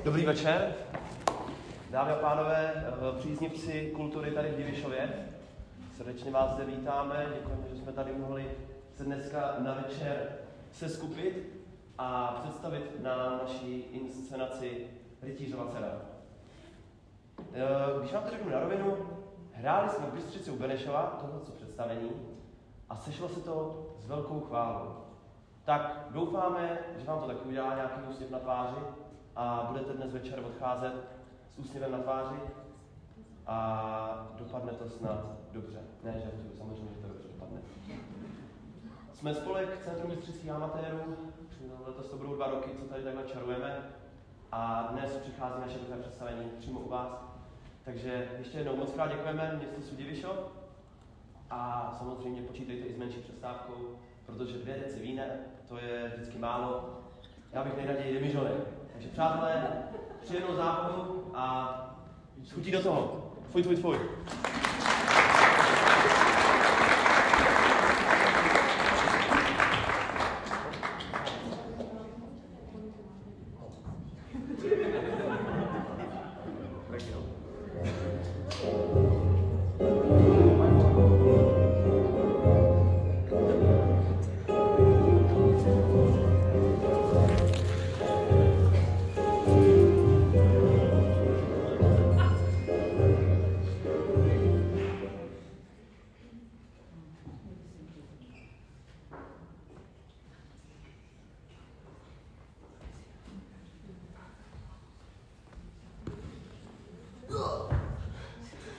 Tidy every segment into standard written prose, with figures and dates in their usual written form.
Dobrý večer, dámy a pánové, příznivci kultury tady v Divišově. Srdečně vás zde vítáme, děkujeme, že jsme tady mohli se dneska na večer seskupit a představit na naší inscenaci Rytířova dcera. Když vám to řeknu na rovinu, hráli jsme v Bystřici u Benešova tohleto představení a sešlo se to s velkou chválou. Tak doufáme, že vám to taky udělá nějaký úsměv na tváři a budete dnes večer odcházet s úsměvem na tváři a dopadne to snad dobře. Ne, žartuju, samozřejmě, že to dobře dopadne. Jsme spolek Centrum bystřických amatérů, letos to budou 2 roky, co tady takhle čarujeme a dnes přichází naše druhé představení přímo u vás. Takže ještě jednou moc krát děkujeme městu Divišov a samozřejmě počítejte i s menší přestávkou, protože 2 deci vína, to je vždycky málo. Já bych nejraději demižonek. Takže přátelé, příjemnou zábavu a chutí do toho. Fuj, fuj, fuj.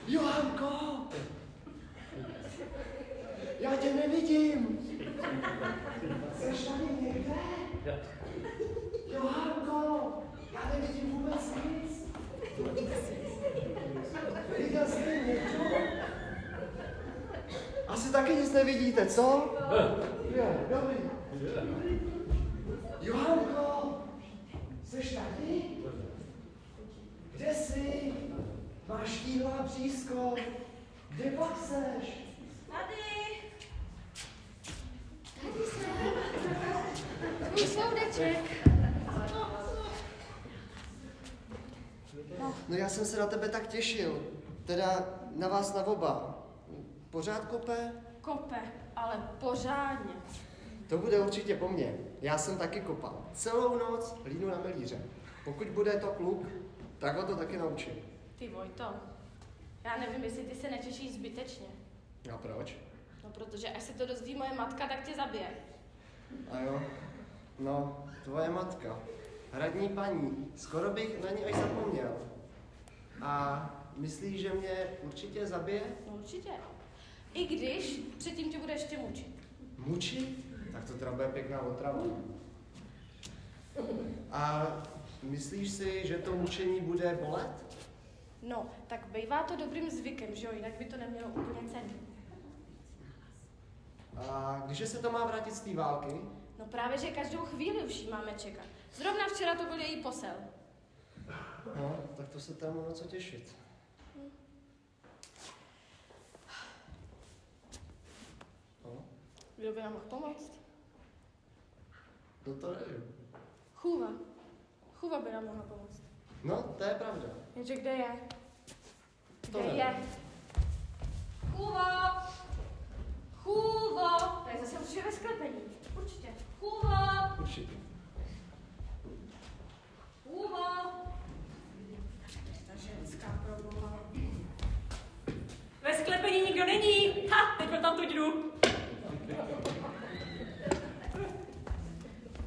Johanko! Já tě nevidím! Jseš tady někde? Johanko! Já nevidím vůbec nic! Viděl jsi někdo? Asi taky nic nevidíte, co? Je, dobrý. Johanko! Jseš tady? Kde jsi? Máš tíhla břízko. Kde pak seš? Tady. Tady jsem. Tvůj soudeček. No já jsem se na tebe tak těšil. Teda na vás na oba. Pořád kope? Kope, ale pořádně. To bude určitě po mně. Já jsem taky kopal. Celou noc línu na melíře. Pokud bude to kluk, tak ho to taky naučím. Ty Vojto, já nevím, jestli ty se netěšíš zbytečně. A proč? No protože až se to dozví moje matka, tak tě zabije. A jo, no, tvoje matka. Hradní paní, skoro bych na ní až zapomněl. A myslíš, že mě určitě zabije? No určitě. I když předtím tě bude ještě mučit. Mučit? Tak to teda bude pěkná otrava. A myslíš si, že to mučení bude bolet? No, tak bývá to dobrým zvykem, že jo, jinak by to nemělo úplně cenu. A když se to má vrátit z té války? No právě, že každou chvíli už jí máme čekat. Zrovna včera to byl její posel. No, tak to se tam na co těšit. No. Kdo by nám mohl pomoct? No to nevím. Chůva. Chůva by nám mohla pomoct. No, to je pravda. Jenže kde je? To Kde nevím. je? Chůvo! Chůvo! To je zase určitě ve sklepení. Určitě. Chůvo! Určitě. Chůvo! Ta ženská proboha. Ve sklepení nikdo není. Ha, teď tam tu jdu.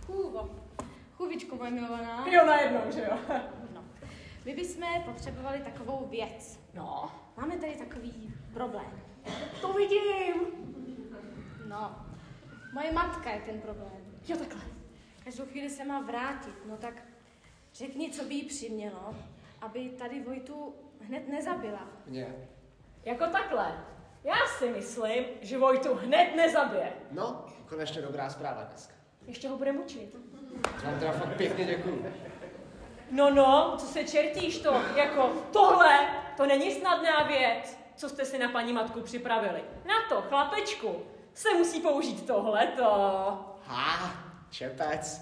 Chůvo. Chůvičko moje milovaná. Jo, najednou, že jo? No. My bychom potřebovali takovou věc. No, Máme tady takový problém. to vidím. No. Moje matka je ten problém. Jo, takhle. Každou chvíli se má vrátit. No tak řekni, co by jí přimělo, aby tady Vojtu hned nezabila. Mě. Jako takhle. Já si myslím, že Vojtu hned nezabije. No, konečně dobrá zpráva dneska. Ještě ho bude mučit. Vám teda fakt pěkně děkuju. No, co se čertíš to? Jako tohle, to není snadná věc, co jste si na paní matku připravili. Na to, chlapečku, se musí použít tohleto. Čepec.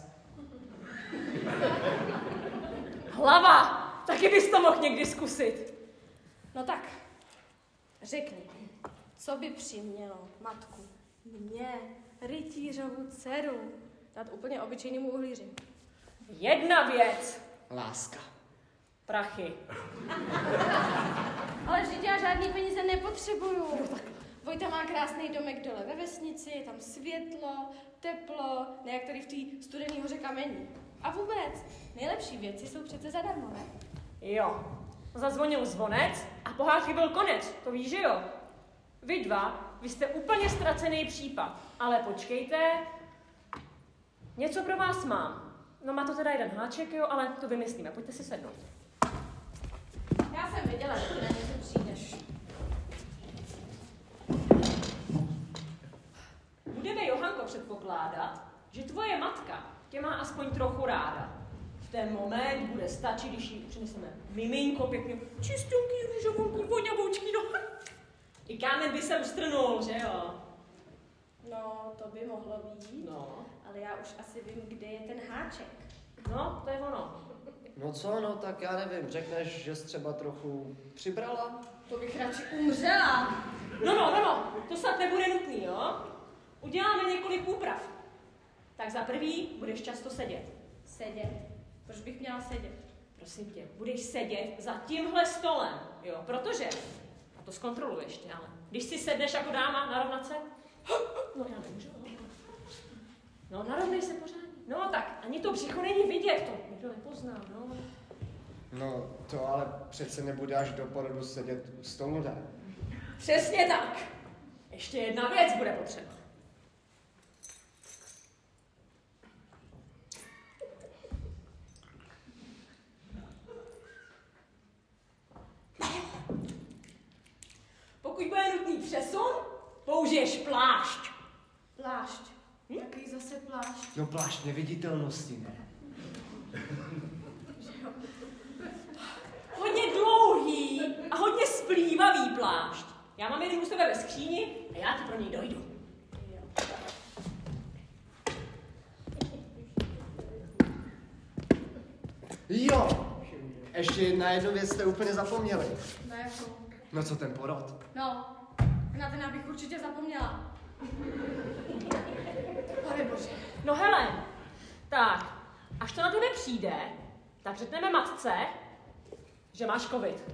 Hlava, taky bys to mohl někdy zkusit. No tak, řekni, co by přimělo matku, mě, rytířovu dceru, dát úplně obyčejnému uhlíři? Jedna věc. Láska. Prachy. Ale vždyť já žádný peníze nepotřebuju. Vojta má krásný domek dole ve vesnici, je tam světlo, teplo, ne jak tady v té studený hoře Kamení. A vůbec, nejlepší věci jsou přece zadarmo, ne? Jo. Zazvonil zvonec a pohádky byl konec, to víš, že jo? Vy dva, vy jste úplně ztracený případ. Ale počkejte, něco pro vás mám. No má to teda jeden háček, jo, ale to vymyslíme. Pojďte si sednout. Já jsem věděla, že ty na něco přijdeš. Budeme, Johanko, předpokládat, že tvoje matka tě má aspoň trochu ráda. V ten moment bude stačit, když jí přineseme miminko, pěkně čistunky, růžovouky, voňavoučky, no. I kámen by se ustrnul, že jo? No, to by mohlo být, No. ale já už asi vím, kde je ten háček. No, to je ono. No co, no tak já nevím, řekneš, že jsi třeba trochu přibrala? To bych radši umřela. No, to snad nebude nutný, jo? Uděláme několik úprav. Tak za prvý budeš často sedět. Sedět? Proč bych měla sedět? Prosím tě, budeš sedět za tímhle stolem, jo? Protože, a to zkontroluji ještě, ale když si sedneš jako dáma, narovnat se? No já nemůžu. No, narovnej se pořádně. No tak, ani to břicho není vidět, to nikdo nepozná, no. No, to ale přece nebude až do porodu sedět u stolu, ne? Přesně tak. Ještě jedna věc bude potřeba. Pokud bude nutný přesun, použiješ plášť. Plášť. Jaký zase plášť? No plášť neviditelnosti, ne? Hodně dlouhý a hodně splývavý plášť. Já mám jeden u sebe ve skříni a já ti pro něj dojdu. Jo! Ještě na jednu věc jste úplně zapomněli. Na jakou? No co ten porod? No, na ten bych určitě zapomněla. Pane bože. No hele, tak, až to na tebe přijde, tak řekneme matce, že máš covid.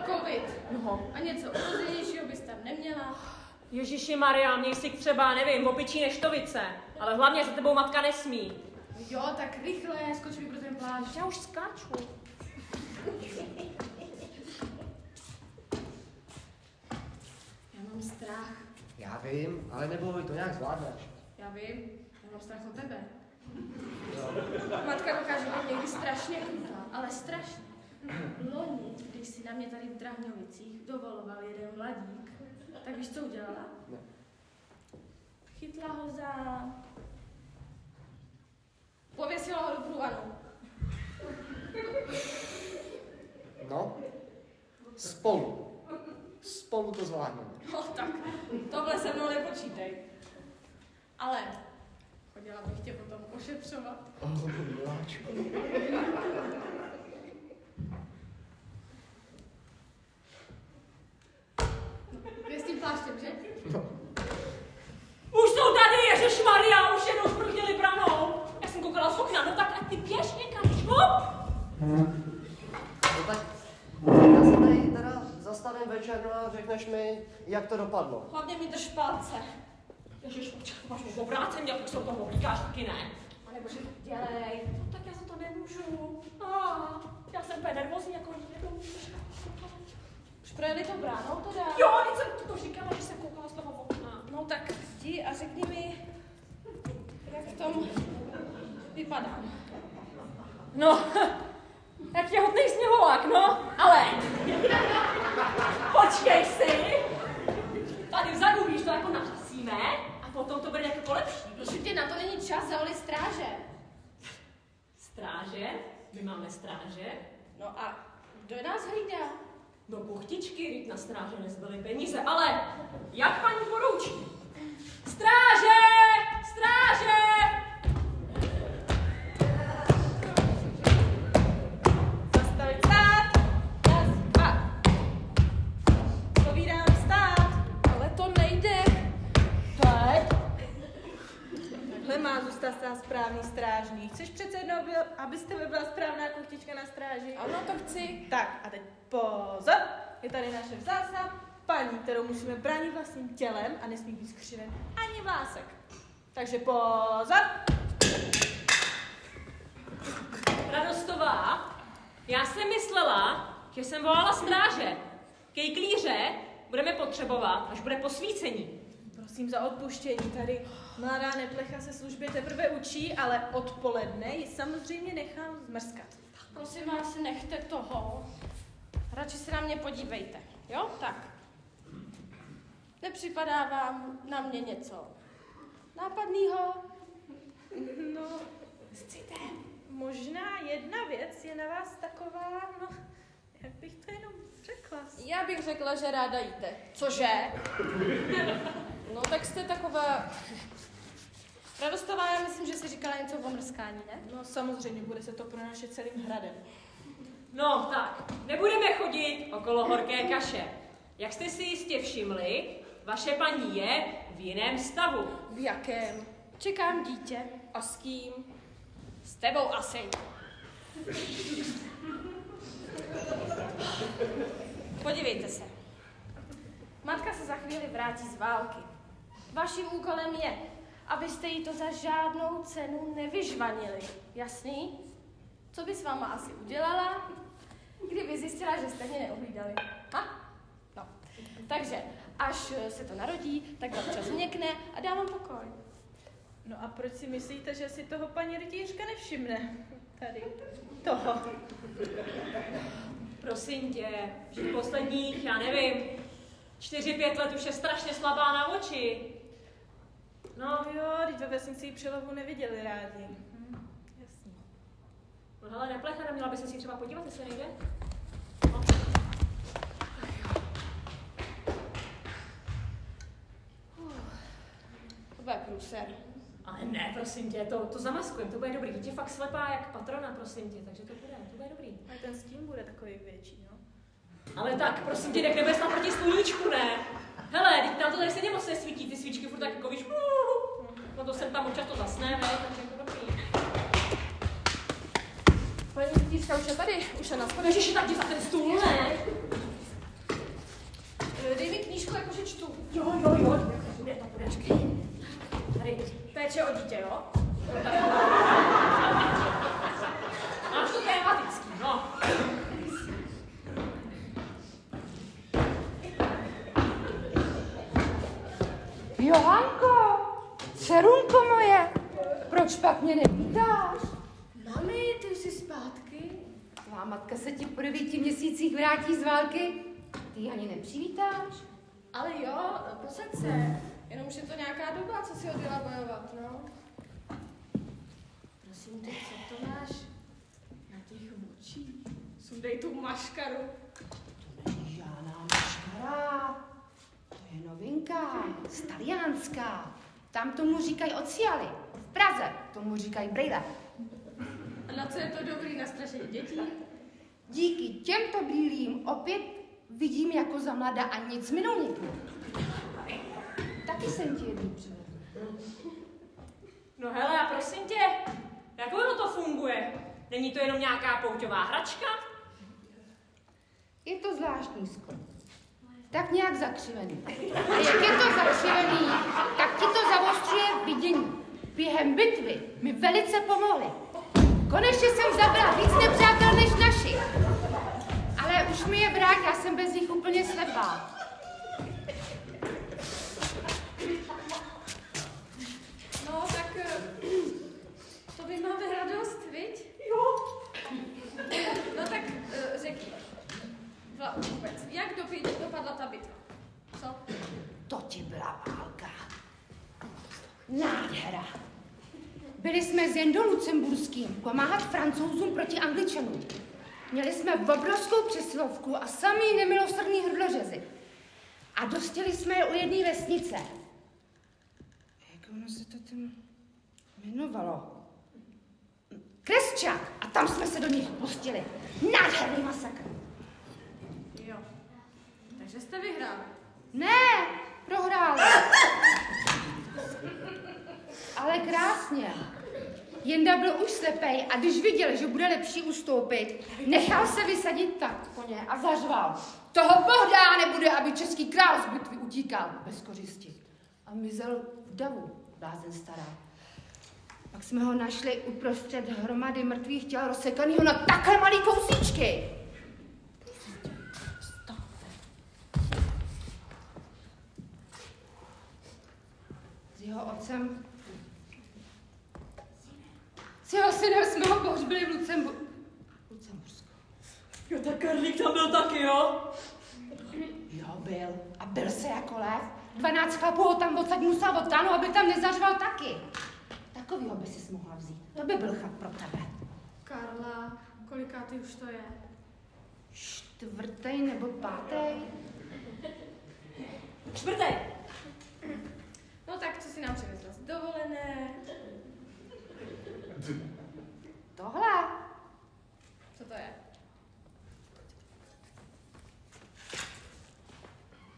Covid. No. A něco urozenějšího bys tam neměla? Ježiši Maria, měj si třeba, nevím, opičí neštovice, ale hlavně za tebou matka nesmí. Jo, tak rychle, skoč mi pro ten plášť. Já už skáču. Já mám strach. Já vím, ale neboj, to nějak zvládneš. Já vím, já mám strach o tebe. Matka dokáže být někdy strašně krutá, ale strašně. Loni, když si na mě tady v Drahňovicích dovoloval jeden mladík, tak víš, co udělala? Ne. Chytla ho za... Pověsila ho do průvanu. No, spolu to zvládneme. No tak, tohle se mnou nepočítej. Ale chodila bych tě potom ošetřovat. Miláčku. Je s tím pláštěm, že? Už jsou tady, ježišmarja, už jednou šprchněli branou. Já jsem koukala z okna, no tak ať ty běž někam, šup! No tak, já se tady teda zastavím večer, no a řekneš mi, jak to dopadlo. Hlavně mi drž palce. Ježiš, máš mu obrácen, jak se o toho říkáš, taky ne. A nebo že dělej. No tak já za to nemůžu. Já jsem úplně nervózní, jako někdo. Už projeli to bránou teda? Jo, teď jsem to říkala, že jsem koukala z toho okna. No tak jdi a řekni mi, jak v tom vypadám. No, jak těhotný sněholák, no, ale počkej si. Tady vzadu, víš, to jako nařasíme a potom to bude jako lepší. Prosím tě, na to není čas, zavolej stráže. Stráže? My máme stráže. No a kdo nás hlídá? Do kuchtičky, vždyť na stráže nezbyly peníze, ale jak paní poroučí? Stráže! Stráže! Zastavit stát! Raz, dva. Povídám stát! Ale to nejde. Teď? Takhle má zůstat stát správný strážný. Chceš přece jednou, abyste by byla správná kuchtička na stráži? Ano, to chci. Tak a teď pozor, je tady naše vzácná paní, kterou musíme bránit vlastním tělem a nesmí být skřiven ani vlásek. Takže pozor. Radostová, já jsem myslela, že jsem volala stráže. Kejklíře budeme potřebovat, až bude posvícení. Prosím za odpuštění, tady mladá neplecha se službě teprve učí, ale odpoledne ji samozřejmě nechám zmrskat. Prosím vás, nechte toho. Radši se na mě podívejte, jo? Tak. Nepřipadá vám na mě něco nápadného? No, chcete? Možná jedna věc je na vás taková, no, jak bych to jenom řekla. Já bych řekla, že ráda jíte. Cože? No tak jste taková... Radostová, já myslím, že jsi říkala něco o mrskání, ne? No samozřejmě, bude se to pronášet celým hradem. No tak, nebudeme chodit okolo horké kaše. Jak jste si jistě všimli, vaše paní je v jiném stavu. V jakém? Čekám dítě. A s kým? S tebou asi. Podívejte se. Matka se za chvíli vrátí z války. Vaším úkolem je, abyste jí to za žádnou cenu nevyžvanili. Jasný? Co by s váma asi udělala, kdyby zjistila, že jste mě neohlídali? Ha? No. Takže, až se to narodí, tak vám čas měkne a dá vám pokoj. No a proč si myslíte, že si toho paní rytířka nevšimne? Tady. Toho. Prosím tě, že posledních, já nevím, 4-5 let už je strašně slabá na oči. No jo, teď ve vesnici ji při lovu neviděli rádi. Jasně. No hele, neplecha, neměla by se si třeba podívat, jestli nejde? No. To bude průser. Ale ne, prosím tě, to zamaskujem, to bude dobrý. Dítě fakt slepá jak patrona, prosím tě, takže to bude dobrý. Ale ten stín bude takový větší, no. Ale tak, prosím tě, tak nebudeš tam proti sluníčku, ne? Hele, teď tam to tady stejně moc nesvítí, ty svíčky furt tak jako víš, no to sem tam občas to zasne, ne, takže jako dobrý. Paní rytířka už je tady, už je na schodech. Ježiši, tak jdi za ten stůl, ne? Dej mi knížku, jakože čtu. Jo, bude to, počkej. Tady, péče o dítě, jo? Máš to tematický, no. Johanko, dcerunko moje, proč pak mě nevítáš? Mami, ty už jsi zpátky? Tvá matka se ti po 9 měsících vrátí z války, ty ji ani nepřivítáš? Ale jo, posaď se. Jenom už je to nějaká doba, co si odjela bojovat, no. Prosím tě, co to máš na těch očích? Sundej tu maškaru. To není žádná maškara, to je novinka, staliánská. Tam tomu říkají ociali, v Praze tomu říkají brejle. A na co je to dobrý na strašení dětí? Díky těmto brýlím opět vidím jako za mlada a nic mi neunikne. Taky jsem ti jednu přivedl. No hele, a prosím tě, jak ono to funguje? Není to jenom nějaká pouťová hračka? Je to zvláštní sklo. Tak nějak zakřivený. A jak je to zakřivený, tak ti to zaostřuje vidění. Během bitvy mi velice pomohli. Konečně jsem zabila víc nepřátel než naši. Ale už mi je vrát, já jsem bez nich úplně slepá. No, tak to by máme radost, viď? Jo. No tak řekni, vůbec, jak dopadla ta bitva? Co? To ti byla válka. Nádhera. Byli jsme s Jendou Lucemburským pomáhat Francouzům proti Angličanům. Měli jsme obrovskou přesilovku a samý nemilosrdný hrdlořezy. A dostali jsme je u jedné vesnice. Jak ono se to tam jmenovalo? Kresčák. A tam jsme se do nich pustili. Nádherný masakr. Jo. Takže jste vyhráli. Ne, prohráli. Ale krásně. Jenda byl už slepej a když viděl, že bude lepší ustoupit, nechal se vysadit tak koně a zařval. Toho Bohdá nebude, aby český král z bitvy utíkal bez kořisti. A mizel v davu, blázen stará. Pak jsme ho našli uprostřed hromady mrtvých těl rozsekanýho na takhle malý kousíčky. S jeho otcem, s jeho synem jsme ho pohřbili v Lucembursku. Jo, tak Karlík tam byl taky, jo? Jo, byl. A byl se jako lev. 12 chlapů ho tam odsaď musel odtáhnout, aby tam nezařval taky. Takovýho by si mohla vzít. To by byl chlap pro tebe. Karla, kolikátý už to je? 4. nebo 5. 4. No tak, co si nám přivezla z dovolené? Tohle. Co to je?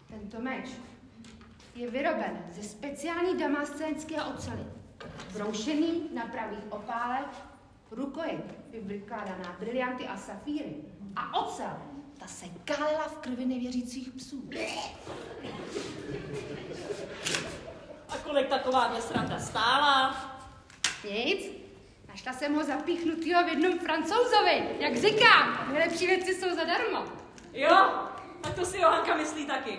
Tento meč je vyroben ze speciální damascenské oceli. Broušený na pravých opálech, rukojeť je vykládaná brilianty a safíry. A ocel, ta se kálila v krvi nevěřících psů. A kolik takováhle sranda stála? Nic. Našla jsem ho zapíchnutýho v jednom Francouzovi. Jak říkám, nejlepší věci jsou zadarmo. Jo, a to si Johanka myslí taky.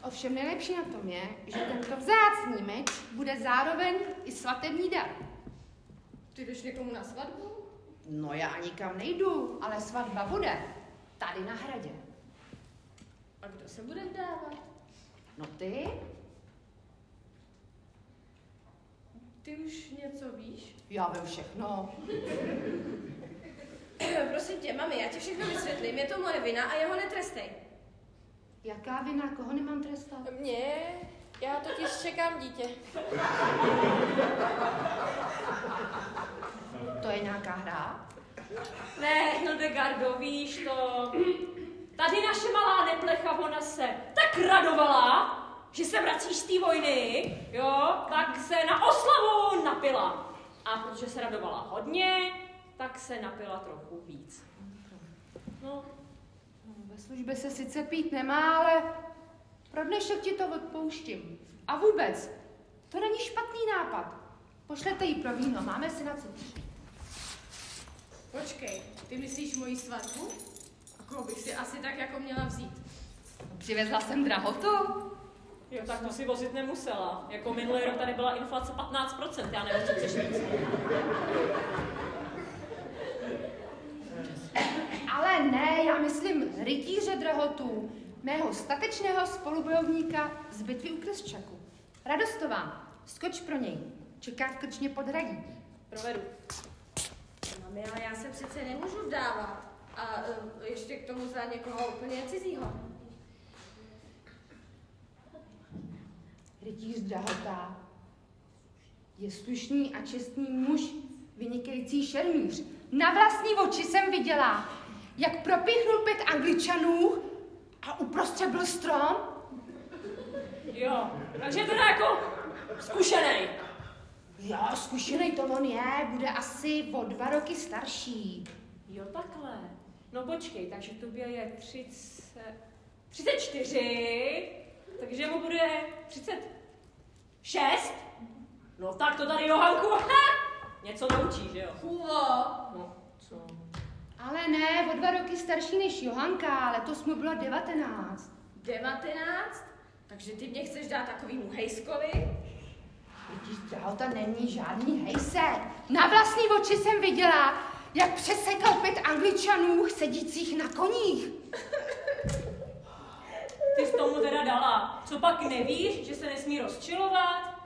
Ovšem nejlepší na tom je, že tento vzácný meč bude zároveň i svatební dar. Ty jdeš někomu na svatbu? No já nikam nejdu, ale svatba bude. Tady na hradě. A kdo se bude vdávat? No ty? Ty už něco víš? Já vím všechno. Prosím tě, mami, já ti všechno vysvětlím, je to moje vina a jeho netrestej. Jaká vina? Koho nemám trestat? Mě? Já totiž čekám dítě. To je nějaká hra? Ne, Hildegardo, víš to. Tady naše malá neplecha, ona se tak radovala, že se vracíš z té vojny, jo, tak se na oslavu napila. A protože se radovala hodně, tak se napila trochu víc. No. Ve službě se sice pít nemá, ale pro dnešek ti to odpouštím. A vůbec, to není špatný nápad. Pošlete jí pro víno, máme si na co přijít. Počkej, ty myslíš moji svatbu? A koho bych si asi tak jako měla vzít? Přivezla jsem drahotu. Jo, tak to si vozit nemusela. Jako minulý rok tady byla inflace 15%, já nevím, co chceš říct. Ale ne, já myslím rytíře drahotů, mého statečného spolubojovníka z bitvy u Kresčaku. Radostová, skoč pro něj, čeká v krčmě podhradí. Provedu. Mami, ale já se přece nemůžu vdávat. A ještě k tomu za někoho úplně cizího. Rytíř drahota je slušný a čestný muž, vynikající šermíř. Na vlastní oči jsem viděla, jak propíchnul 5 Angličanů a uprostřed byl strom. Jo, takže teda jako zkušenej. Jo, zkušenej to on je, bude asi o 2 roky starší. Jo, takhle. No počkej, takže tobě je 34, takže mu bude 36? No tak to tady, Johanku, něco naučíš, že jo? Huvo! No, co? Ale ne, o 2 roky starší než Johanka, letos mu bylo 19. 19? Takže ty mě chceš dát takovýmu hejskovi? Vidíš, drahota není žádný hejsek. Na vlastní oči jsem viděla, jak přesekal 5 Angličanů sedících na koních. Ty jsi tomu teda dala. Co pak nevíš, že se nesmí rozčilovat?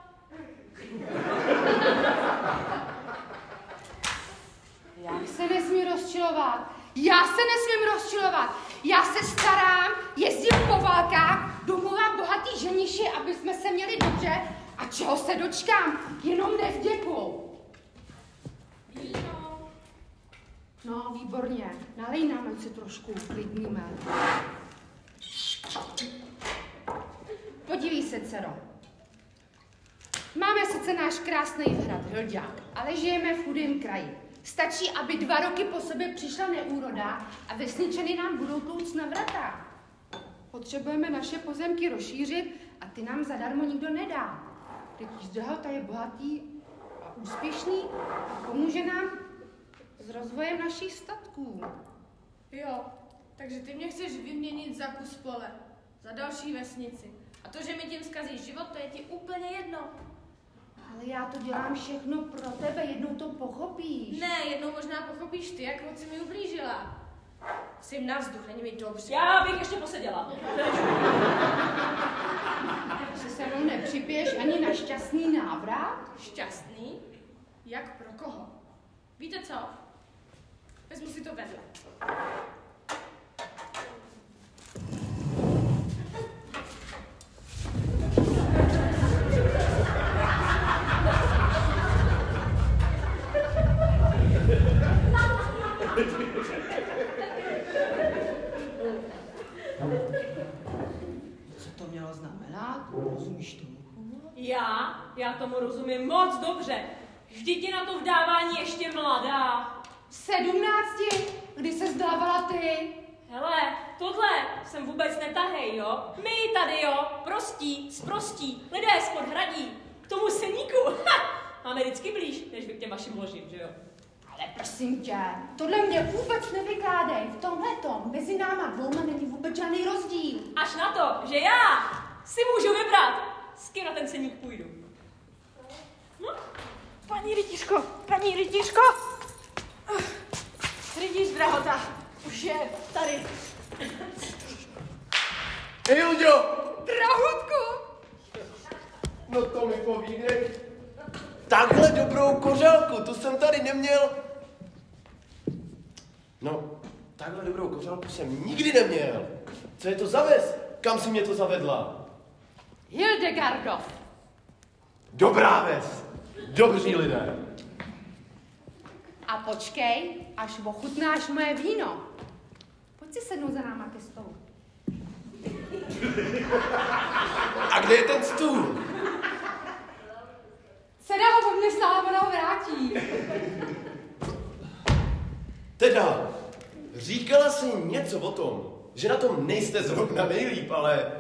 se nesmí rozčilovat. Já se nesmím rozčilovat. Já se starám, jezdím po válkách, domluvám bohatý ženiši, aby jsme se měli dobře. A čeho se dočkám? Jenom nevděku. Víno. No, výborně. Nalej nám, ať se trošku uklidníme. Podívej se, dcero. Máme sice náš krásný hrad Hildák, ale žijeme v chudém kraji. Stačí, aby 2 roky po sobě přišla neúroda a vesničany nám budou tlouct na vrata. Potřebujeme naše pozemky rozšířit a ty nám zadarmo nikdo nedá. Teď Ždrahota je bohatý a úspěšný a pomůže nám s rozvojem našich statků. Jo, takže ty mě chceš vyměnit za kus pole, za další vesnici. A to, že mi tím zkazíš život, to je ti úplně jedno. Ale já to dělám všechno pro tebe, jednou to pochopíš. Ne, jednou možná pochopíš ty, jak moc jsi mi ublížila. Jsem na vzduch, není mi dobře. Já bych ještě poseděla. Že se mnou nepřipiješ ani na šťastný návrat? Šťastný? Jak pro koho? Víte co? Vezmu si to vedle. Co to mělo znamenat? Rozumíš tomu? Já tomu rozumím moc dobře. Vždyť je na to vdávání ještě mladá. 17, kdy se zdávala ty? Hele, tohle jsem vůbec netahej, jo? My tady, jo? Sprostí, lidé spod hradí. K tomu seníku. Máme vždycky blíž, než vy k těm vašim ložím, že jo? Ale prosím tě, tohle mě vůbec nevykládej. V tomhletom mezi náma dvouma není vůbec žádný rozdíl. Až na to, že já si můžu vybrat, s kým na ten seník půjdu. No? Paní rytířko! Rytíř Drahota už je tady. Hildo! Drahotku! No to mi povídej. Takhle dobrou kořálku, to jsem tady neměl. No, takhle dobrou kořálku jsem nikdy neměl. Co je to za ves? Kam si mě to zavedla? Hildegardov. Dobrá ves. Dobří lidé. A počkej, až ochutnáš moje víno. Pojď si sednout za náma ke stolu. A kde je ten stůl? Seda ho dnes ho vrátí. Teda, říkala jsi něco o tom, že na tom nejste zrovna nejlíp, ale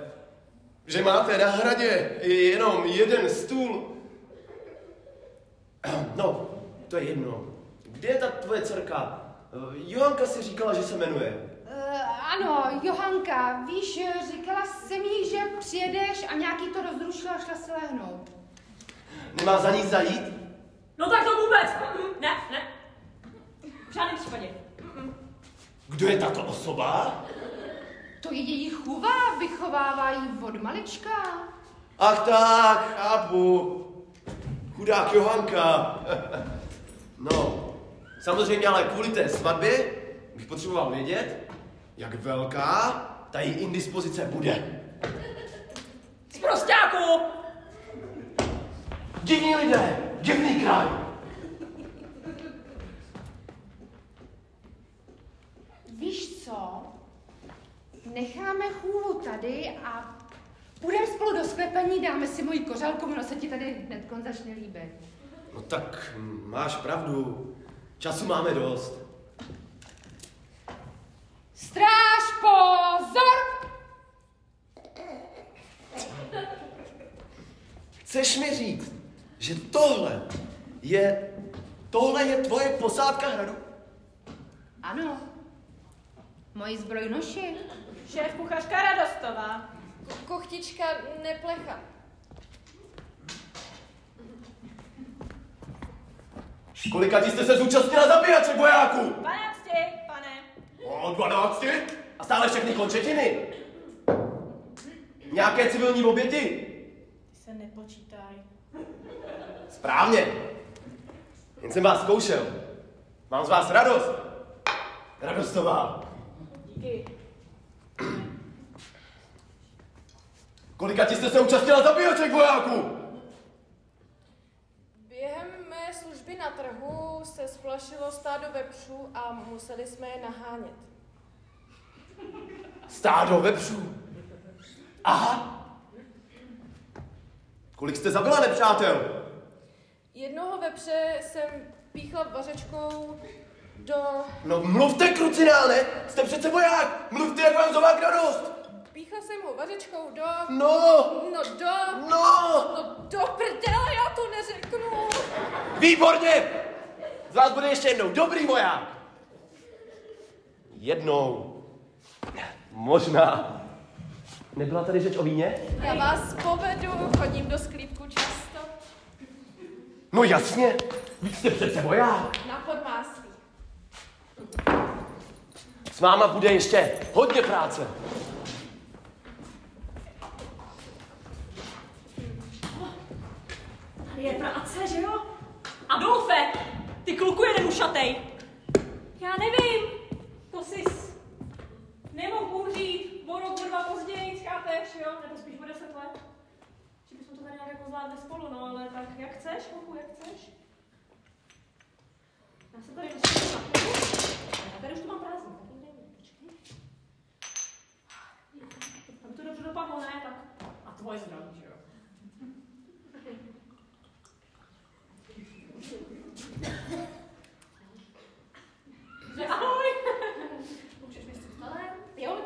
že máte na hradě jenom jeden stůl. No, to je jedno. Kde je ta tvoje dcerka? Johanka si říkala, že se jmenuje. Ano, Johanka, víš, říkala jsem jí, že přijedeš a nějaký to rozrušila a šla si lehnout. Nemá za ní zajít? No tak to vůbec. Ne. V žádném případě. Kdo je tato osoba? To je její chůva, vychovává jí od malička. Ach tak, chápu. Chudák Johanka. No, samozřejmě ale kvůli té svatbě bych potřeboval vědět, jak velká ta její indispozice bude. Z prostáku! Divní lidé, divný kraj. Víš co? Necháme chůvu tady a půjdeme spolu do sklepení, dáme si moji kořálku, ono se ti tady hnedkon začne líbit. No tak máš pravdu, času máme dost. Stráž, pozor! Chceš mi říct, že tohle je tvoje posádka hradu? Ano. Moji zbrojnoši. Šéf kuchařka Radostová. Kochtička Neplecha. Kolikatí jste se zúčastnila zabíjaček vojáků? 12, pane. O 12? A stále všechny končetiny? Nějaké civilní oběti? Ty se nepočítaj. Správně. Jen jsem vás zkoušel. Mám z vás radost. Radostová. Díky. Kolika jste se účastnila zabíjaček vojáků? Během mé služby na trhu se splašilo stádo vepřů a museli jsme je nahánět. Stádo vepřů. Aha. Kolik jste zabila nepřátel? Jednoho vepře jsem píchla vařečkou do... No mluvte, krucinále, jste přece voják. Mluvte, jak vám zovák radost. Píchla jsem ho vařečkou do... No, No do prdele, já to neřeknu. výborně. Z vás bude ještě jednou dobrý voják. Jednou. Možná. Nebyla tady řeč o víně? Já vás povedu, chodím do sklípku často. No jasně, vy jste přece voják. Na Podmáslí. S váma bude ještě hodně práce. Tady je práce, že jo? Adolfe, ty kluku jeden ušatej. Já nevím, to jsi nemohl umřít o rok, o dva později, chápeš, jo? Nebo spíš o 10 let. Že bychom to tady nějak jako zvládli spolu, no ale tak jak chceš, kluku, jak chceš. Já se tady dostanu na chvíli. Já tady už to mám prázdný, tak nevím, počkej. Aby to dobře dopadlo, ne? Tak a tvoje zdraví, že jo? Ahoj! Můžeš mi s tím stolem? Jo,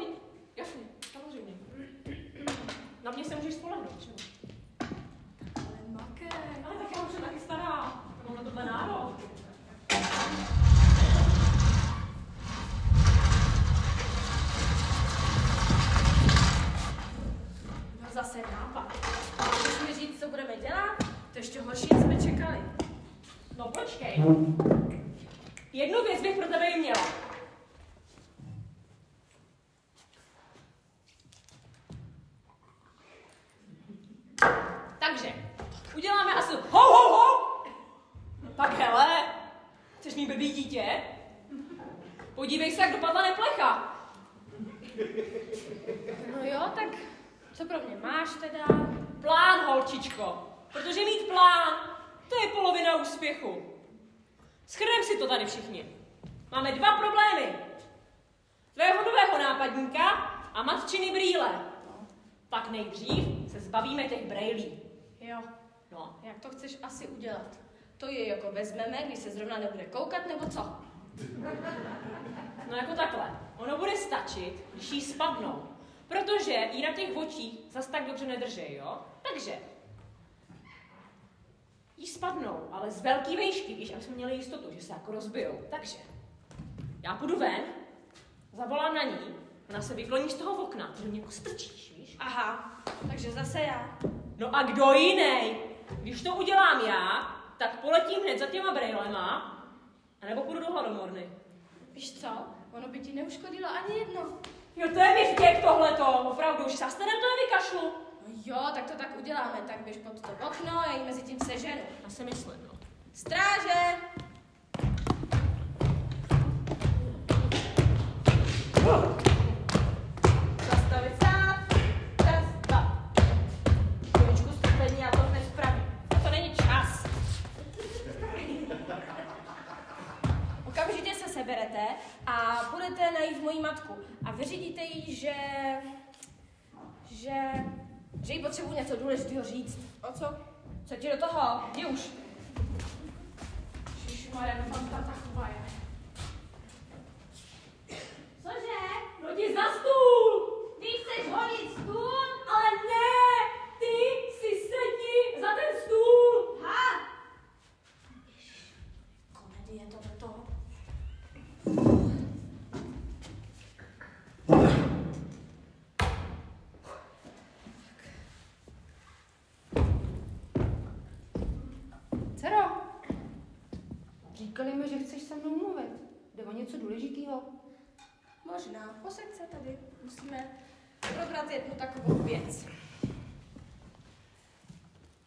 jasně, samozřejmě. Na mě se můžeš spolehnout, že jo? Ale makej. Ale tak já už jsem taky stará. Mám na tohle nárok. No zase nápad. Můžeš mi říct, co budeme dělat? To ještě horší, co jsme čekali. No počkej. Jednu věc bych pro tebe měla. Takže, uděláme asi ho! Tak hele, chceš mít blbý dítě? Podívej se, jak dopadla neplecha. No jo, tak co pro mě máš teda? Plán, holčičko. Protože mít plán, to je polovina úspěchu. Shrneme si to tady všichni. Máme 2 problémy. Tvého nového nápadníka a matčiny brýle. Tak nejdřív se zbavíme těch brejlí. Jo, No. jak to chceš asi udělat? To je jako vezmeme, když se zrovna nebude koukat, nebo co? No jako takhle. Ono bude stačit, když jí spadnou. Protože jí na těch očích zas tak dobře nedržej, jo? Takže jí spadnou, ale z velký vejšky, víš, aby jsme měli jistotu, že se jako rozbijou. Takže já půjdu ven, zavolám na ní, ona se vykloní z toho okna, ty do mě jako strčíš, víš? Aha, takže zase já. No a kdo jiný? Když to udělám já, tak poletím hned za těma brejlema, anebo půjdu do hladomorny. Víš co? Ono by ti neuškodilo ani jedno. Jo, to je mi vtěk tohleto, opravdu, už sa stenem to nevykašlu. No jo, tak to tak uděláme, tak běž pod to okno, já jí mezi tím seženu. Já si myslím, no. Stráže! Zastavit stát. Čas, 2. Chvíličku strpení, já to hned spravím. To není čas. Okamžitě se seberete a budete najít moji matku. A vyřídíte jí, že jí potřebuji něco důležitého říct. O co? Co ti do toho? Jdi už. Ježišmarja, doufám, ta taková je. Cože? Lodi za stůl! Ty chceš hodit stůl? Ale ne! Ty si sedni za ten stůl! Ha! Komedie tohleto. Dcero, říkali mi, že chceš se mnou mluvit. Jde o něco důležitého? Možná. Posaď se tady. Musíme probrat jednu takovou věc.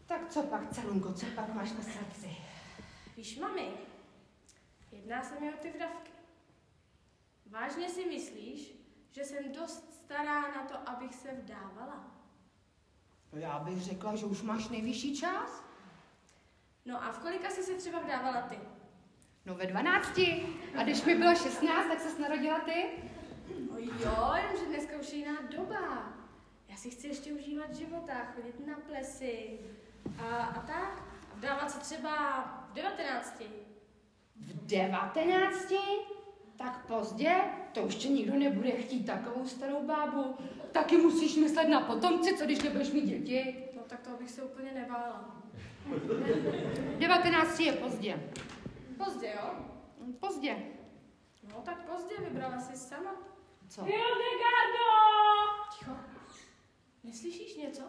Tak co pak, Celunko, co pak máš na srdci? Víš, mami, Jedná se mi o ty vdavky. Vážně si myslíš, že jsem dost stará na to, abych se vdávala? Já bych řekla, že už máš nejvyšší čas. No a v kolika jsi se třeba vdávala ty? No ve 12. A když mi bylo 16, tak ses narodila ty? No jo, jenomže dneska už je jiná doba. Já si chci ještě užívat života, chodit na plesy a tak. A vdávat se třeba v 19. V 19? Tak pozdě? To už tě nikdo nebude chtít takovou starou bábu. Taky musíš myslet na potomci, co když nebudeš mít děti. No tak toho bych se úplně nebála. 19 je pozdě. Pozdě, jo? Pozdě. No tak pozdě, vybrala jsi sama. Co? Hildegardo! Ticho. Neslyšíš něco?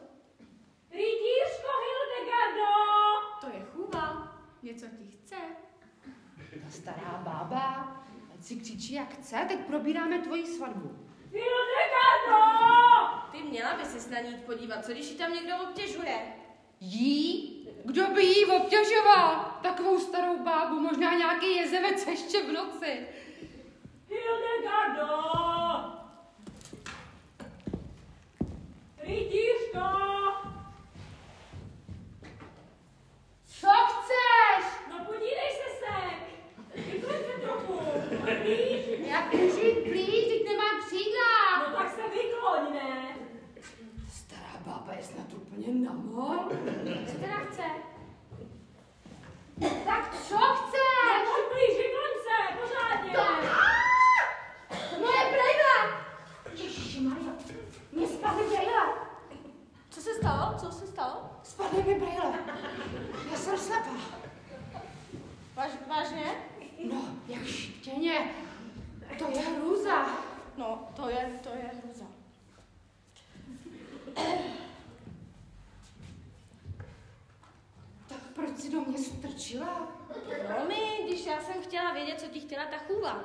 Rytířko Hildegardo! To je chůva. Něco ti chce. Ta stará bába, ať si křičí jak chce, teď probíráme tvoji svatbu. Hildegardo! Ty měla by si na ní jít podívat, co když ji tam někdo obtěžuje? Jí? Kdo by jí obtěžoval? Takovou starou bábu, možná nějaký jezevec ještě v noci. Hildegardo! Rytířko! Co chceš? No podívej se sem! Vyklid se trochu! Blíž! Jak můžu jít blíž, teď nemám křídla. No tak se vykloň, ne? Stará bába je snad úplně namo. Co teda chce? Tak co chceš? Pojď blíž, vykloň se! Pořádně! Moje brejle! Ježišmarja, mě spadly brejle. Co se stalo? Co se stalo? Spadly mi brejle. Já jsem slepá. Vážně? No, jak štěně. To je hrůza. No, to je hruza. Tak proč si do mě strčila? Romy, když já jsem chtěla vědět, co ti chtěla ta chůva.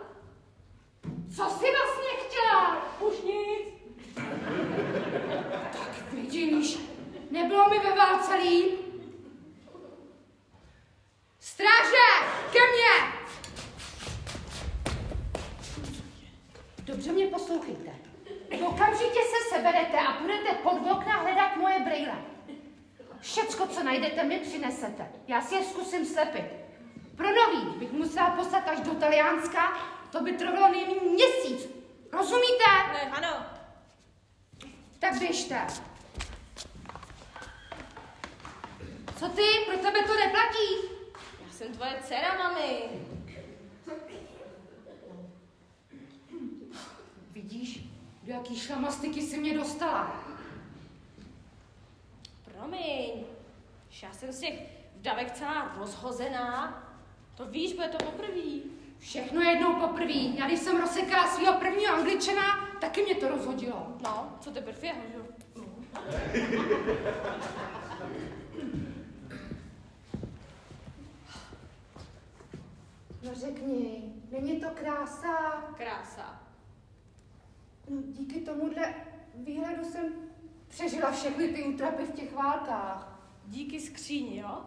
Co jsi vlastně chtěla? Už nic! Tak vidíš, nebylo mi ve válce líp. Stráže, ke mně! Dobře mě poslouchejte. Okamžitě se seberete a budete pod okna hledat moje brejle. Všecko, co najdete, mi přinesete. Já si je zkusím slepit. Pro nový bych musela poslat až do Taliánska, to by trvalo nejméně měsíc. Rozumíte? Ne, ano. Tak běžte. Co ty? Pro tebe to neplatí? Já jsem tvoje dcera, mami. Vidíš, do jaký šlamastiky jsi mě dostala? Promiň. Já jsem z těch vdavek celá rozhozená. To víš, bude to poprvý. Všechno jednou poprvý. Já když jsem rozsekala svého prvního Angličana, taky mě to rozhodilo. No, co teprv jeho, že jo? No řekni, není to krása? Krása. No díky tomuhle výhledu jsem přežila všechny ty útrapy v těch válkách. Díky skříni, jo?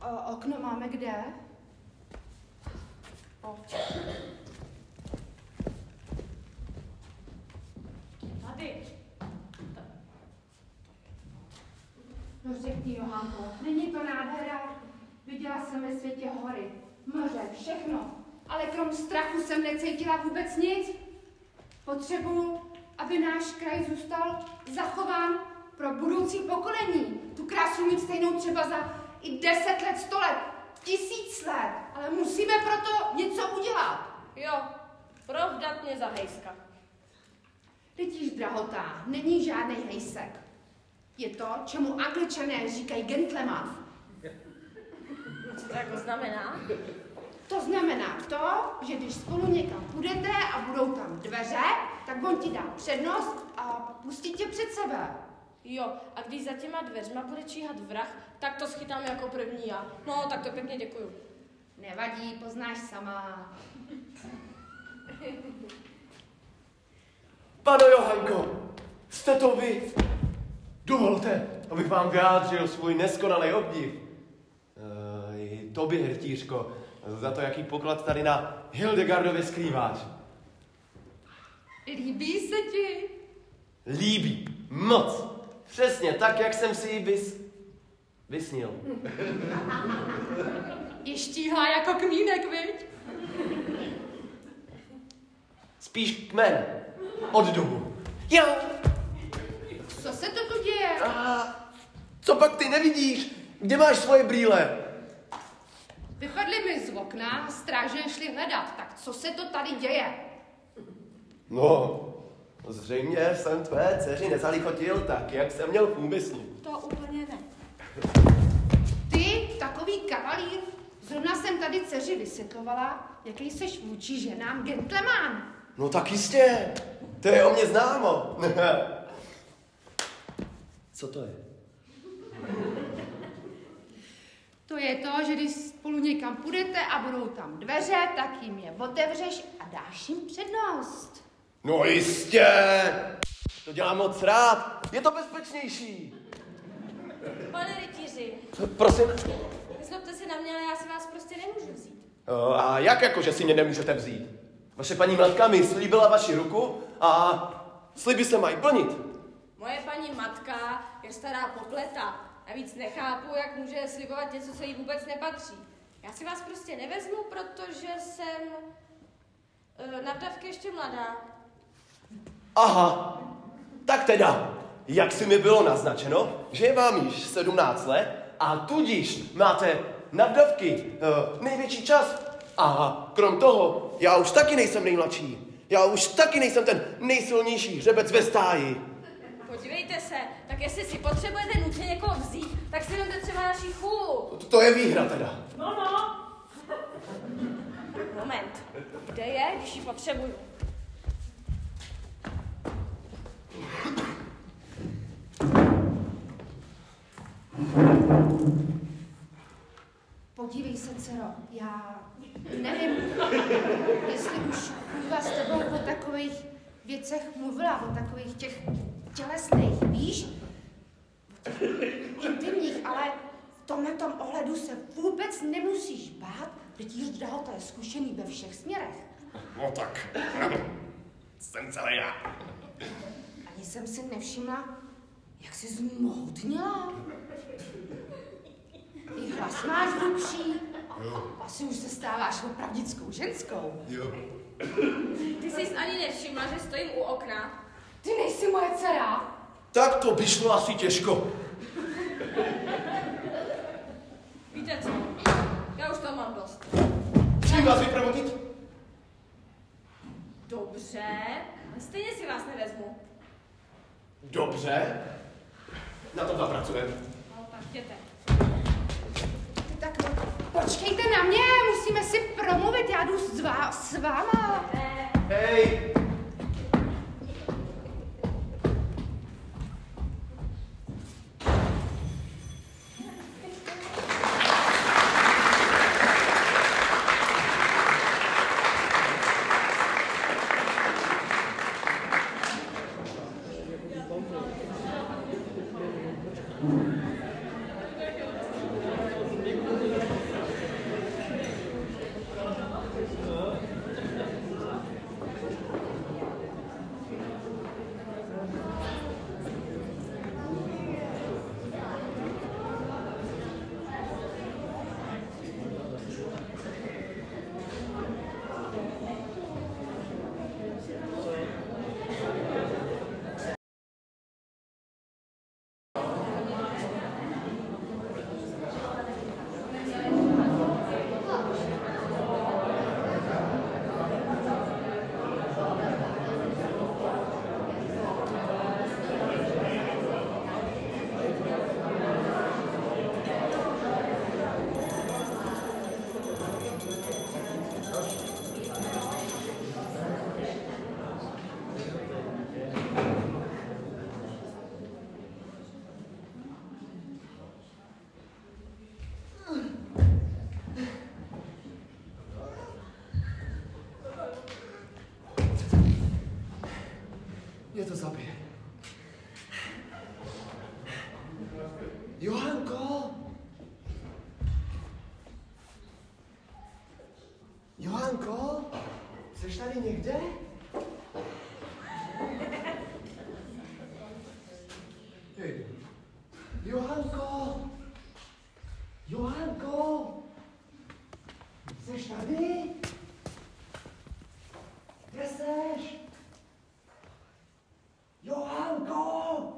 A okno máme kde? Tady. No řekni, Johanko, není to nádhera? Viděla jsem ve světě hory, moře, všechno. Ale krom strachu jsem necítila vůbec nic. Potřebuju, aby náš kraj zůstal zachován pro budoucí pokolení. Tu krásu mít stejnou třeba za i 10 let, 100 let, 1000 let. Ale musíme proto něco udělat. Jo, provdat mě za hejska. Vidíš, drahotá, není žádný hejsek. Je to, čemu Angličané říkají gentleman. Co to jako znamená? To znamená to, že když spolu někam půjdete a budou tam dveře, tak on ti dá přednost a pustí tě před sebe. Jo, a když za těma dveřma bude číhat vrah, tak to schytám jako první já. No, tak to pěkně děkuju. Nevadí, poznáš sama. Pano Johanko, jste to vy? Dovolte, abych vám vyjádřil svůj neskonalý obdiv. I tobě, Hrtířko, za to, jaký poklad tady na Hildegardově skrýváš. Líbí se ti? Líbí. Moc. Přesně tak, jak jsem si ji vysnil. Je štíhlá jako kmínek, viď? Spíš kmen. Od dubu. Jo. Co se to tu děje? A co pak ty nevidíš? Kde máš svoje brýle? Vypadli mi z okna, stráže šli hledat. Tak co se to tady děje? No, zřejmě jsem tvé dceři nezalichotil tak, jak jsem měl v úmyslu. To úplně ne. Ty, takový kavalír, zrovna jsem tady dceři vysvětlovala, jaký seš vůči ženám gentleman. No tak jistě, to je o mě známo. Co to je? To je to, že když spolu někam půjdete a budou tam dveře, tak jim je otevřeš a dáš jim přednost. No jistě, to dělám moc rád, je to bezpečnější. Pane rytíři, Prosím. nezlobte se na mě, ale já si vás prostě nemůžu vzít. A jak jako, že si mě nemůžete vzít? Vaše paní matka mi slíbila vaši ruku a sliby se mají plnit. Moje paní matka je stará popleta. Navíc nechápu, jak může slibovat něco, co jí vůbec nepatří. Já si vás prostě nevezmu, protože jsem navdavky ještě mladá. Aha, tak teda, jak si mi bylo naznačeno, že je vám již 17 let a tudíž máte navdavky největší čas. A krom toho, já už taky nejsem nejmladší. Já už taky nejsem ten nejsilnější hřebec ve stáji. Podívejte se, tak jestli si potřebujete nutně někoho vzít, tak si vemte třeba naší chůlu. To je výhra teda. No. Moment, kde je, když ji potřebuju? Podívej se, dcero, já nevím, jestli už chůva s tebou o takových věcech mluvila, o takových těch tělesných, víš? O těch intimních, ale v tomhletom ohledu se vůbec nemusíš bát, rytíř Drahota je zkušený ve všech směrech. No tak, jsem celý já. Ani jsem si nevšimla, jak jsi zmohutněla. I hlas máš hlubší. Asi už se stáváš opravdickou ženskou. Jo. Ty jsi ani nevšimla, že stojím u okna. Ty nejsi moje dcera. Tak to by šlo asi těžko. Víte co? Já už toho mám dost. Chci vás vyprovodit? Dobře, ale stejně si vás nevezmu. Dobře. Na tom zapracujeme. No, tak jděte. Tak počkejte na mě, musíme si promluvit, já jdu s váma. Hej! Mě to zabije. Johanko! kde? Hej. Johanko! Johanko! Jseš tady? Kde seš? Johanko!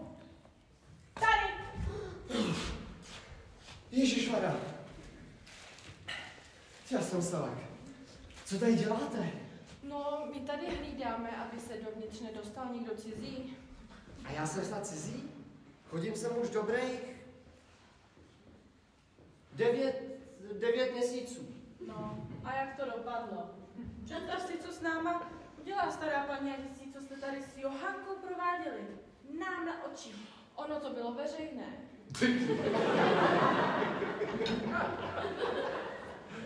Tady! Ježišmarja. Já jsem Selek. Co tady děláte? No, my tady hlídáme, aby se dovnitř nedostal nikdo cizí. A já jsem snad cizí? Chodím sem už dobrých 9 měsíců. No, a jak to dopadlo? Představ si, co s náma udělá stará paní Alicí, co jste tady s Johankou prováděli. Nám na oči. Ono to bylo veřejné.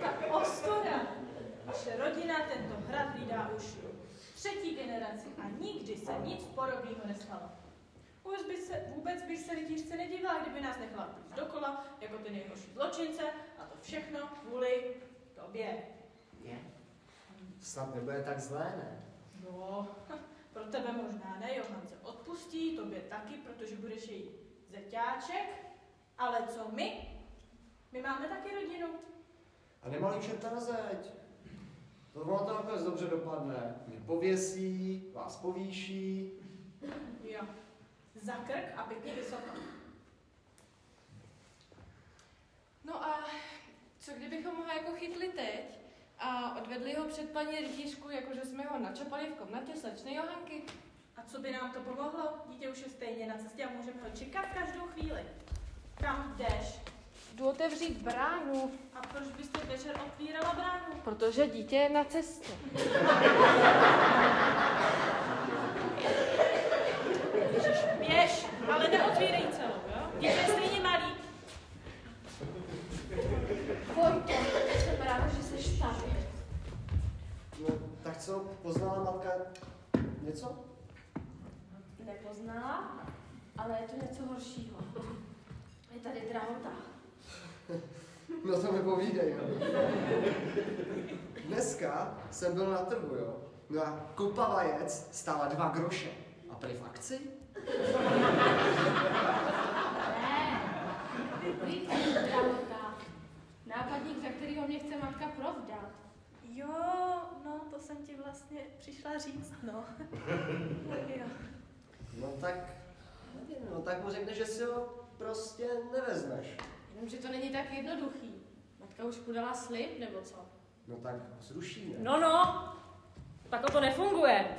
Tak ostuda. Vaše rodina tento hrad hlídá už 3. generaci a nikdy se nic podobného nestalo. Vůbec bych se rytířce nedívala, kdyby nás nechala plít dokola, jako ty nejhorší zločince, a to všechno kvůli tobě. Je? Snad nebude tak zlé, ne? No, pro tebe možná ne, Johance odpustí, tobě taky, protože budeš její zeťáček, ale co my? My máme taky rodinu. A nemalý čerta na zeď. To ono to nakonec dobře dopadne. Mě pověsí, vás povýší. Jo. Za krk a pěkně vysoko. No a co kdybychom ho jako chytli teď a odvedli ho před paní rytířku, jakože jsme ho načapali v komnatě slečny Johanky? A co by nám to pomohlo? Dítě už je stejně na cestě a můžeme ho čekat každou chvíli. Kam jdeš? Jdu otevřít bránu. A proč byste večer otvírala bránu? Protože dítě je na cestě. Ježiš, běž, ale neotvírej celou, jo? Dítě je stejně malý. Vojto, jsem ráda, že jsi tady. No, tak co, poznala matka něco? Nepoznala, ale je to něco horšího. Je tady drahota. No to mi povídej, jo. Dneska jsem byl na trhu, jo. No a kupa vajec stála 2 groše. A prý v akci? Ne, drahota. Nápadník, za kterýho mě chce matka provdat. Jo, no, to jsem ti vlastně přišla říct, no. Jo. No tak mu řekne, že si ho prostě nevezmeš. Jenomže to není tak jednoduchý. Matka už podala slib, nebo co? No tak ho zruší, ne? No, tak to nefunguje.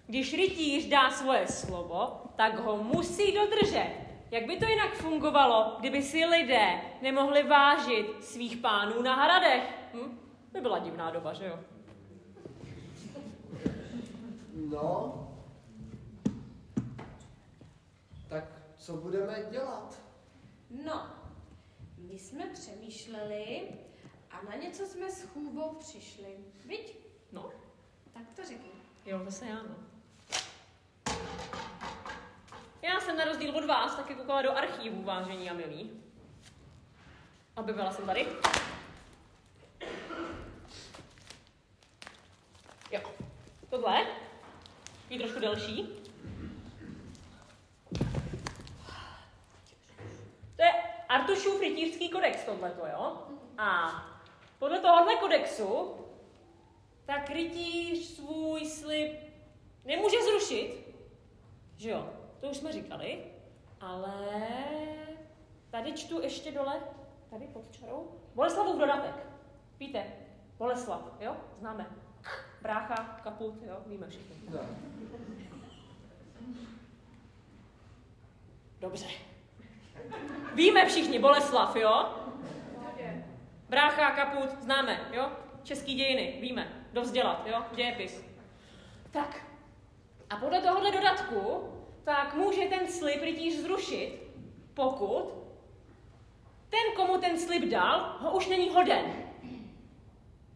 Když rytíř dá svoje slovo, tak ho musí dodržet. Jak by to jinak fungovalo, kdyby si lidé nemohli vážit svých pánů na hradech? By byla divná doba, že jo? No. Tak co budeme dělat? No, my jsme přemýšleli a na něco jsme s chůvou přišli. Viď? No, Tak to řekni. jo, zase já, no. Já jsem na rozdíl od vás taky koukala do archívu, vážení a milí. Objevila jsem tady. Jo, tohle je trošku delší. To je Artušův rytířský kodex, tohleto, jo? A podle tohohle kodexu tak rytíř svůj slib nemůže zrušit, že jo? To už jsme říkali, ale tady čtu ještě dole, tady pod čarou, Boleslavův dodatek. Víte, Boleslav, jo? Známe. Brácha, kaput, jo? Víme všichni. No. Dobře. Víme všichni, Boleslav, jo? Brácha, kaput, známe, jo? Český dějiny, víme. Dovzdělat, jo? Dějepis. Tak. A podle tohohle dodatku, tak může ten slib rytíř zrušit, pokud ten, komu ten slib dal, ho už není hoden.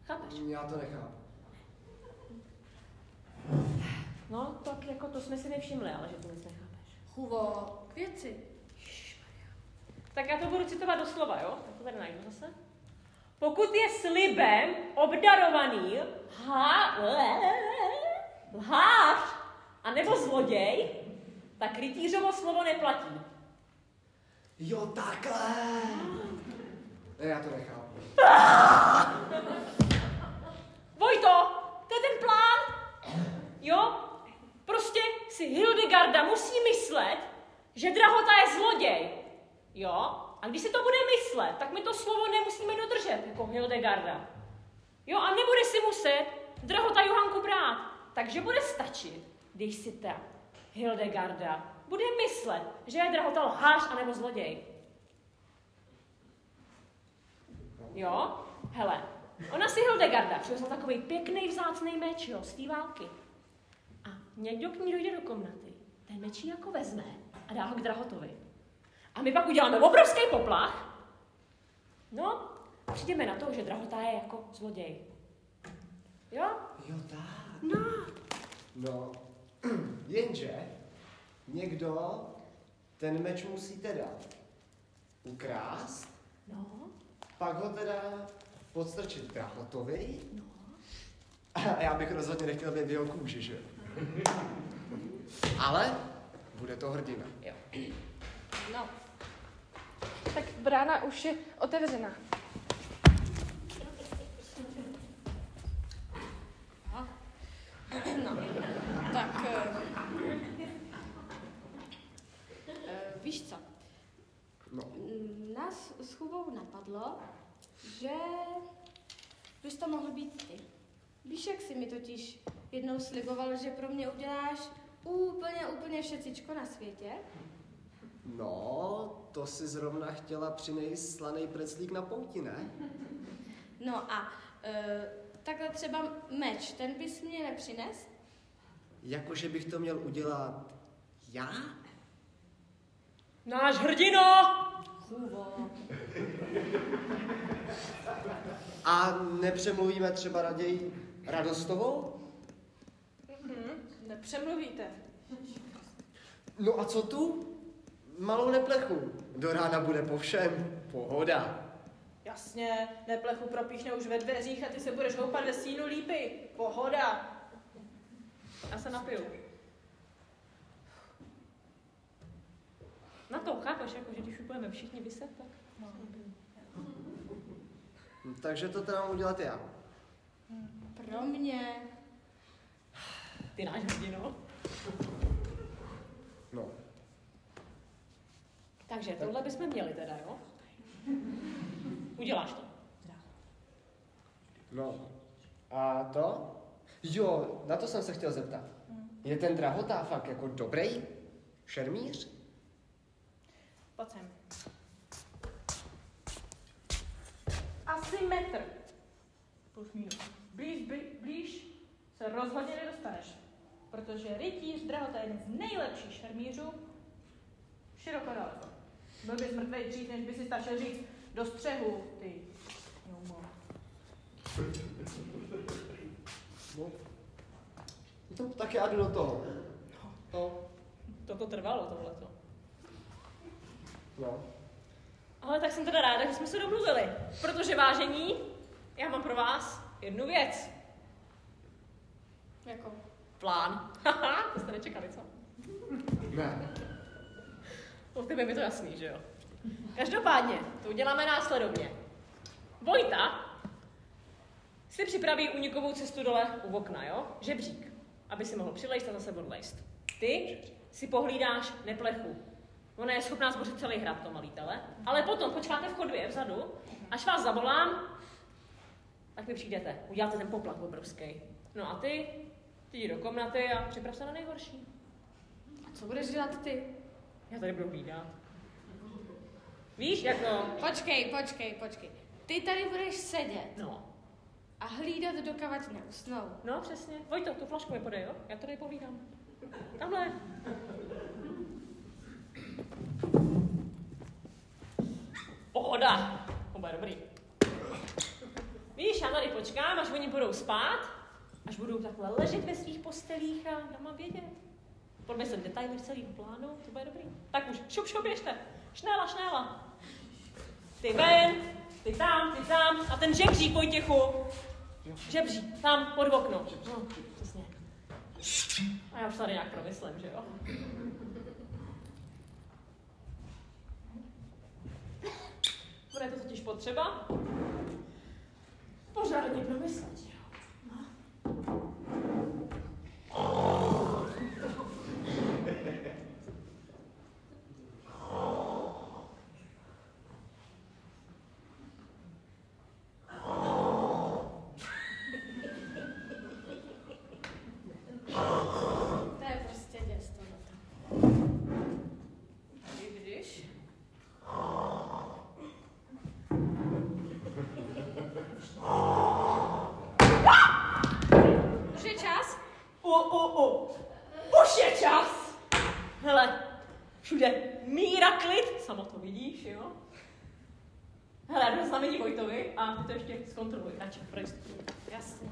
Chápeš? Já to nechápu. No, tak jako to jsme si nevšimli, ale že to nic nechápeš. Chůvo, k věci. Tak já to budu citovat doslova, jo? Tak to tady najdu zase. Pokud je slibem obdarovaný lhář anebo zloděj, tak rytířovo slovo neplatí. Jo, takhle. Já to nechápu. Vojto, to je ten plán. Jo? Prostě si Hildegarda musí myslet, že drahota je zloděj. Jo? A když si to bude myslet, tak my to slovo nemusíme dodržet, jako Hildegarda. Jo? A nebude si muset drahota Johanku brát. Takže bude stačit, když si ta Hildegarda bude myslet, že je drahota lhář anebo zloděj. Jo? Hele, ona si Hildegarda přivezla takový pěkný vzácný meč, jo, z té války. A někdo k ní dojde do komnaty, ten meč jako vezme a dá ho k drahotovi. A my pak uděláme obrovský poplach. No, a přijdeme na to, že drahota je jako zloděj. Jo? Jo, tak. No. No, jenže někdo ten meč musí teda ukrást, No. pak ho teda podstrčit drahotovi. No. A já bych rozhodně nechtěl být v jeho kůži, že? Ale bude to hrdina. Jo. No. Tak brána už je otevřená. No, tak víš co? No. Nás s Chubou napadlo, že bys to mohl být ty. Víš, jak jsi mi totiž jednou sliboval, že pro mě uděláš úplně všecičko na světě? No, to si zrovna chtěla přinést slaný preclík na pouti, ne? No a takhle třeba meč, ten bys mě nepřines? Jakože bych to měl udělat já? Náš hrdino! Chubo. A nepřemluvíme třeba raději Radostovou? Nepřemluvíte. No a co tu? Malou neplechu. Do rána bude po všem. Pohoda. Jasně, neplechu propíchne už ve dveřích a ty se budeš houpat ve stínu lípy. Pohoda. Já se napiju. Na to, chápeš, jako, že když už budeme všichni vyset, tak... Takže to teda mám udělat já. Pro mě. Ty náš hrdino. No. Takže tohle bychom měli teda, jo? Uděláš to. No. A to? Jo, na to jsem se chtěl zeptat. Je ten drahota fakt jako dobrý šermíř? Pojď sem. Asi metr. Plus minus. Blíž se rozhodně nedostaneš. Protože rytíř drahota je jeden z nejlepších šermířů. Široko daleko. Byl bys mrtvej dřív, než by si stačil říct do střehu, ty. No, tak já jdu do toho. No. To trvalo, tohleto. No. Ale tak jsem teda ráda, že jsme se domluvili. Protože vážení, já mám pro vás jednu věc. Jako? Plán. Haha, to jste nečekali, co? Ne. Od tebe mi to jasný, že jo? Každopádně, to uděláme následovně. Vojta si připraví únikovou cestu dole u okna, jo? Žebřík, aby si mohl přilejst a zase odlejst. Ty si pohlídáš neplechu. Ona je schopná zbořit celý hrad, to malý tele. Ale potom počkáte v chodbě vzadu, až vás zavolám, tak mi přijdete. Uděláte ten poplach obrovský. No a ty jdi do komnaty a připrav se na nejhorší. A co budeš dělat ty? Já tady budu hlídat. Víš, jako... Počkej. Ty tady budeš sedět No. a hlídat, dokavať neusnou. No, přesně. Vojto, tu flašku mi podej, jo? Já to tady povídám. Tamhle. Pohoda. To bude dobrý. Víš, já tady počkám, až oni budou spát, až budou takhle ležet ve svých postelích a dám vědět. Podle jsem detaily v celém plánu, to bude dobrý. Tak už, šup, běžte. Šnéla. Ty ven, ty tam a ten žebřík, Vojtěchu. Žebřík, tam pod okno. No, přesně. A já už tady nějak promyslím, že jo? Bude to totiž potřeba pořádně promyslet, jo? To je prostě děs tohleto. I když... Už je čas? Už je čas! Hele, všude míra, klid, samo to vidíš, jo? Hele, jdu znamení Vojtovi a ty to ještě zkontroluj, radši pro jistotu. Jasně.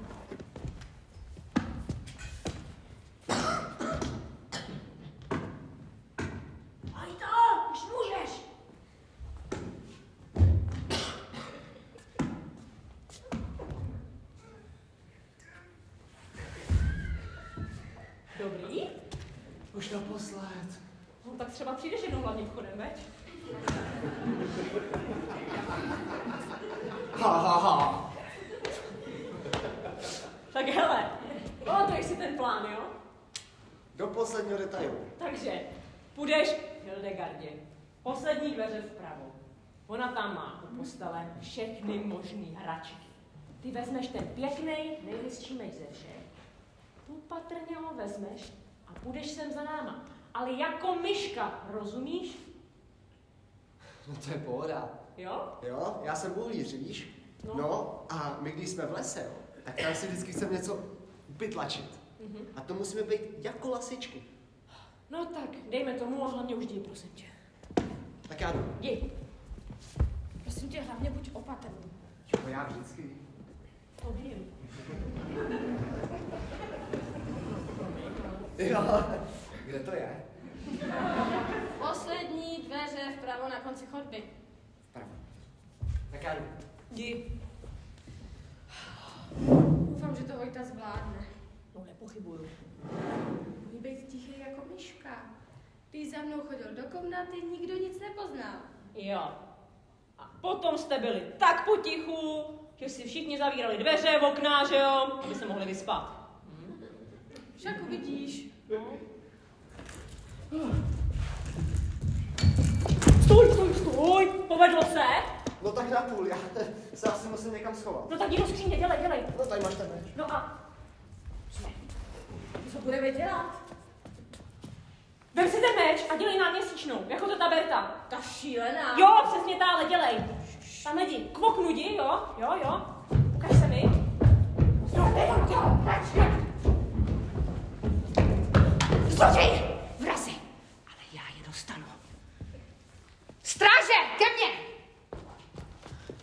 Vojto, už můžeš! Dobrý? Už naposled. No tak třeba přijdeš jednou hlavním vchodem, veď? Ha. Tak hele, pamatuješ si ten plán, jo? Do posledního detailu. Takže půjdeš k Hildegardě. Poslední dveře vpravo. Ona tam má u postele všechny možný hračky. Ty vezmeš ten pěkný, nejhezčí meč ze všech. Tu patrně ho vezmeš a půjdeš sem za náma. Ale jako myška, rozumíš? No to je pohoda. Jo? Jo, já jsem bůhlíř, víš? No. No, a my když jsme v lese, jo, tak tam si vždycky chceme něco upytlačit. A to musíme být jako lasičky. No tak, dejme tomu a hlavně už jdi, prosím tě. Tak já jdu. Jdi. Prosím tě, hlavně buď opatrný. Jo, já vždycky. To vím. Jo, kde to je? Poslední dveře vpravo na konci chodby. Vpravo. Tak já jdu. Jdi. Doufám, že to Vojta zvládne. No, nepochybuju. Můj být tichý jako myška. Když za mnou chodil do komnaty, nikdo nic nepoznal. Jo. A potom jste byli tak potichu, že si všichni zavírali dveře, okna, že jo, aby se mohli vyspat. Však uvidíš. Stůj! Povedlo se? No tak na půl, já se asi musím někam schovat. No tak jdi do skříně, dělej. No tady máš ten meč. No a Co budeme dělat? vem si ten meč a dělej náměsíčnou, jako to ta Berta. Ta šílená. Jo, přesně táhle, dělej. Tam jdi, k oknu jdi, jo. Ukaž se mi. Zloděj! Vrazi! Ale já je dostanu. Stráže, ke mně!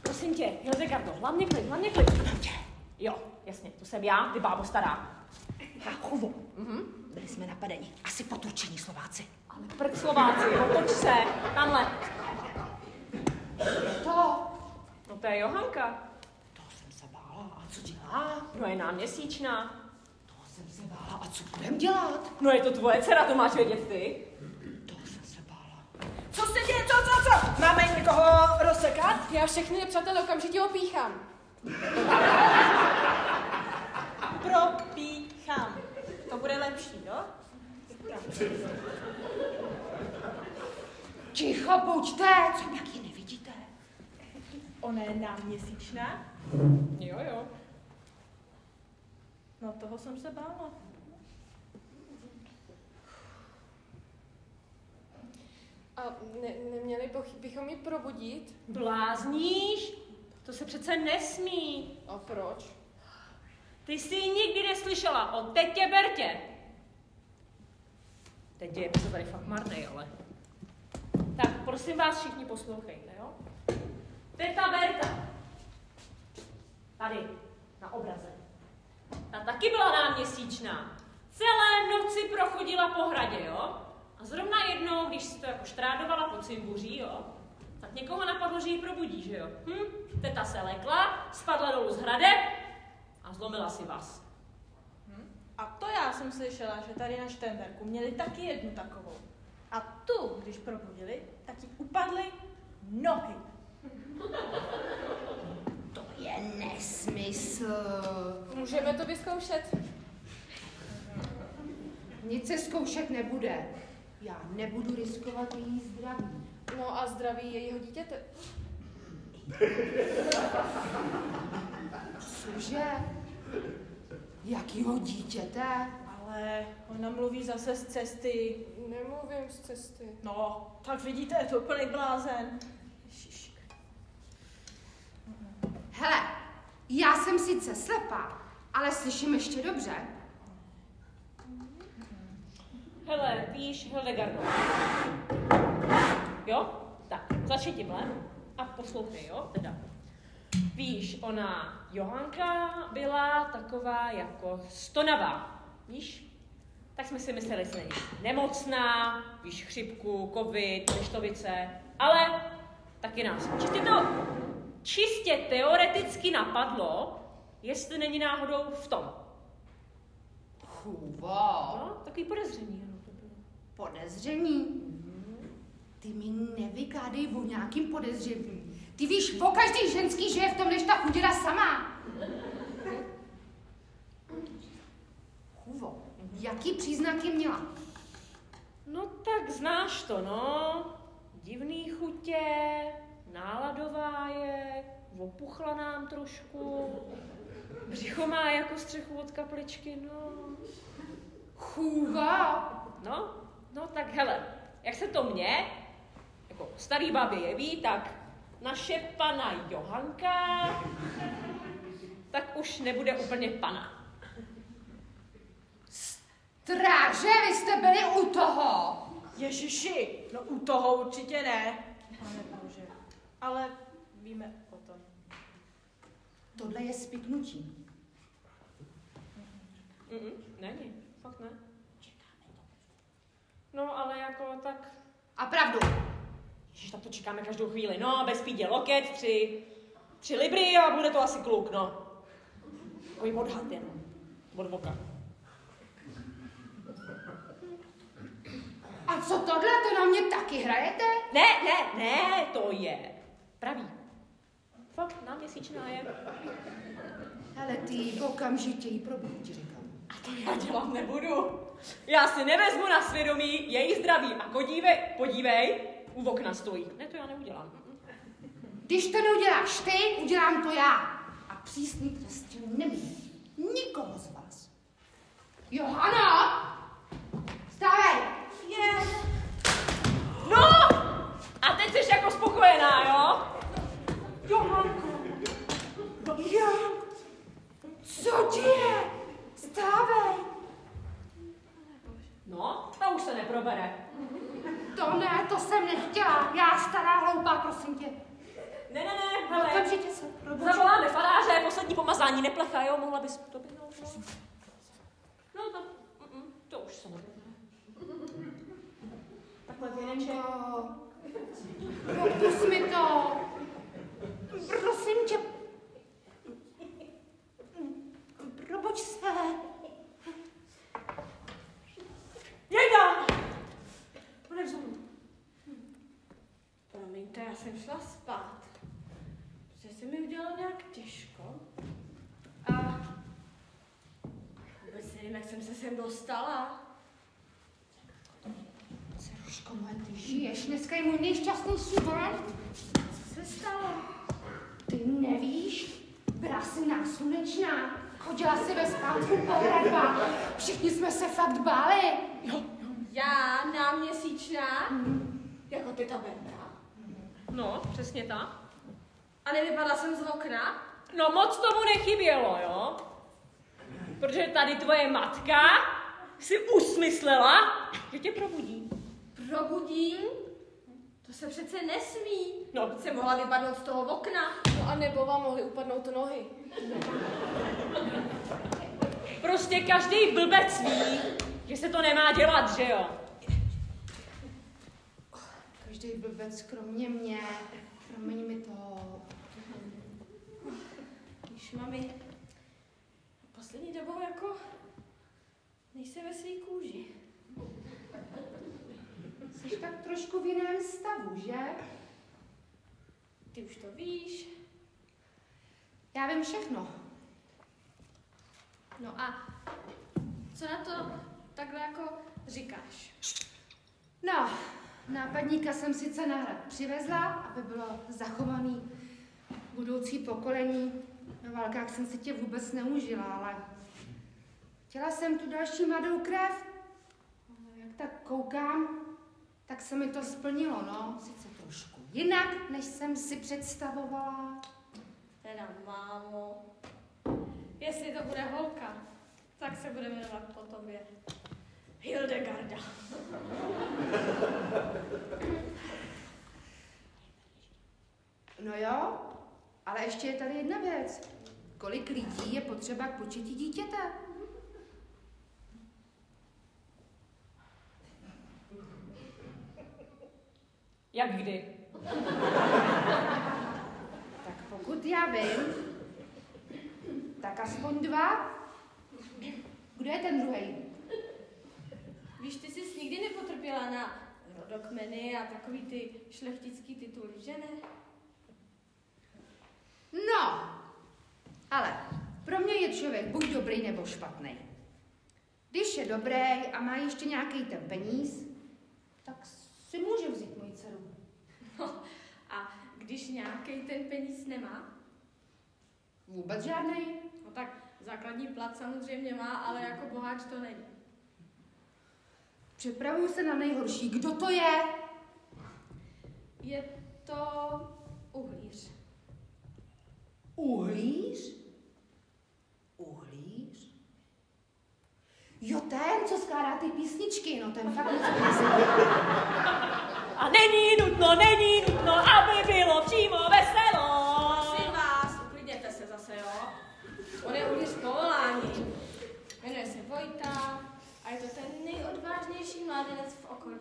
Prosím tě, Hildegardo, hlavně klid. Jo, jasně, to jsem já, ty bábo stará. Háchovo. Byli jsme napadeni. Asi poturčení Slováci. Ale prd Slováci, otoč se, tamhle. To. No to je Johanka. To jsem se bála. A co dělá? No je náměsíčná. To jsem se bála. A co budem dělat? No je to tvoje dcera, to máš vědět ty. To jsem se bála. Co se děje? Co? Máme někoho rozsekat? Já všechny nepřátelé okamžitě opíchám. Propíchám. To bude lepší, jo? Ticho buďte, co jak ji nevidíte. Ona je náměsíčná? Jo. No toho jsem se bála. A neměli bychom ji probudit? Blázníš? To se přece nesmí. A proč? Ty jsi ji nikdy neslyšela o tetě Bertě. Teď je to tady fakt marnej, ale. Tak, prosím vás všichni poslouchejte, jo? Teta Berta. Tady, na obraze. Ta taky byla náměsíčná. Celé noci prochodila po hradě, jo? A zrovna jednou, když si to jako štrádovala po cimbuří, jo? Tak někoho napadlo, že ji probudí, že jo? Teta se lekla, spadla dolů z hrade a zlomila si vás. A to je já jsem slyšela, že tady na Šternberku měli taky jednu takovou. A tu, když probudili, tak jí upadly nohy. To je nesmysl. Můžeme to vyzkoušet. Nic se zkoušet nebude. Já nebudu riskovat její zdraví. No a zdraví jejího dítěte. Cože? Jakýho dítěte? Ale ona mluví zase z cesty. Nemluvím z cesty. No, tak vidíte, je to úplný blázen. Ježiš. Hele, já jsem sice slepá, ale slyším ještě dobře. Hele, víš, Hildegardo. Jo? Tak, začni tímhle a poslouchej, jo? Teda. Víš, ona, Johanka, byla taková jako stonavá, víš? Tak jsme si mysleli, že není nemocná, víš, chřipku, covid, neštovice, ale taky nás čistě teoreticky napadlo, jestli není náhodou v tom. Chůvo. No, takový podezření, ano, to bylo. Podezření? Ty mi nevykládej o nějakým podezření. Ty víš o každý ženský, že je v tom, než ta chudina sama. Chůvo, jaký příznaky měla? No tak znáš to, no. Divný chutě, náladová je, opuchla nám trošku, břicho má jako střechu od kapličky, no. Chůva. No tak hele, jak se to mně, jako starý babě jeví, tak naše pana Johanka, tak už nebude úplně pana. Stráže, vy jste byli u toho. Ježiši, no u toho určitě ne. Pane bože. Ale víme o tom. Tohle je spiknutí. Není, fakt ne. No ale jako tak... A pravdu. Ježiš, tak to čekáme každou chvíli. No, bez pídě loket, 3 libry a bude to asi kluk, no. Takový odhad jen. Od voka. A co tohle, to na mě taky hrajete? Ne, to je pravý. Fakt, náměsíčná je. Hele, ty okamžitě jí probud, ti říkám. A to já dělat nebudu. Já si nevezmu na svědomí její zdraví a podívej, u okna stojí. Ne, to já neudělám. Když to neuděláš ty, udělám to já. A přísný trest nebude. Nikoho z vás. Johana! Vstávej! Je. No! A teď jsi jako spokojená, jo? Johanko. Jo. Co ti je? Vstávej! No, to už se neprobere. To ne, to jsem nechtěla. Já stará hloupá, prosím tě. Ne, hele. Okamžitě se probuď. Zavoláme faráře, poslední pomazání neplecha, jo? Mohla bys to běhnout, no? No, to už se neprobere. Takhle věneček. Odpust mi to. Prosím tě. Probuď se. Jejda! Půjdeš za mnou. Promiňte, já jsem šla spát. Protože se mi udělalo nějak těžko. A vůbec nevím, jak jsem se sem dostala. Ceruško moje, ty žiješ. Dneska je můj nejšťastnější den. Co se stalo? Ty nevíš? Byla jsi náslunečná. Chodila si ve spánku po hradbách. Všichni jsme se fakt báli. Já, náměsíčná? Jako ty ta Bernda. No, přesně tak. A nevypadla jsem z okna? No moc tomu nechybělo, jo? Protože tady tvoje matka si usmyslela, že tě probudí. Probudím? To se přece nesmí. No. Se mohla vypadnout z toho okna. No a nebo vám mohly upadnout nohy. Prostě každý blbec ví, že se to nemá dělat, že jo? Každý blbec, kromě mě. Promiň mi to. Víš, mami, poslední dobou jako Nejsem ve svý kůži. Jsi tak trošku v jiném stavu, že? Ty už to víš. Já vím všechno. No a co na to takhle jako říkáš? No, nápadníka jsem sice na hrad přivezla, aby bylo zachovaný budoucí pokolení. Na válkách jsem si tě vůbec neužila, ale chtěla jsem tu další mladou krev. Jak tak koukám, tak se mi to splnilo, no. Sice trošku jinak, než jsem si představovala. Teda mámo, jestli to bude holka, tak se bude jmenovat po tobě Hildegarda. No jo, ale ještě je tady jedna věc. Kolik lidí je potřeba k početí dítěte? Jak kdy? Tak pokud já vím, tak aspoň 2. Kdo je ten druhý? Víš, ty jsi nikdy nepotrpěla na rodokmeny a takový ty šlechtický tituly, že ne? No, ale pro mě je člověk buď dobrý nebo špatný. Když je dobrý a má ještě nějaký ten peníz, tak si může vzít moji dceru. No, a když nějaký ten peníz nemá? Vůbec žádnej. No tak základní plat samozřejmě má, ale jako boháč to není. Připravuju se na nejhorší. Kdo to je? Je to uhlíř. Uhlíř? Uhlíř? Jo, ten, co skládá ty písničky, no ten fakt moc písní. A není nutno, aby bylo přímo veselo. Prosím vás, uklidněte se zase, jo? On je uhlíř povolání. Jmenuje se Vojta a je to ten nejodvážnější mládenec v okolí.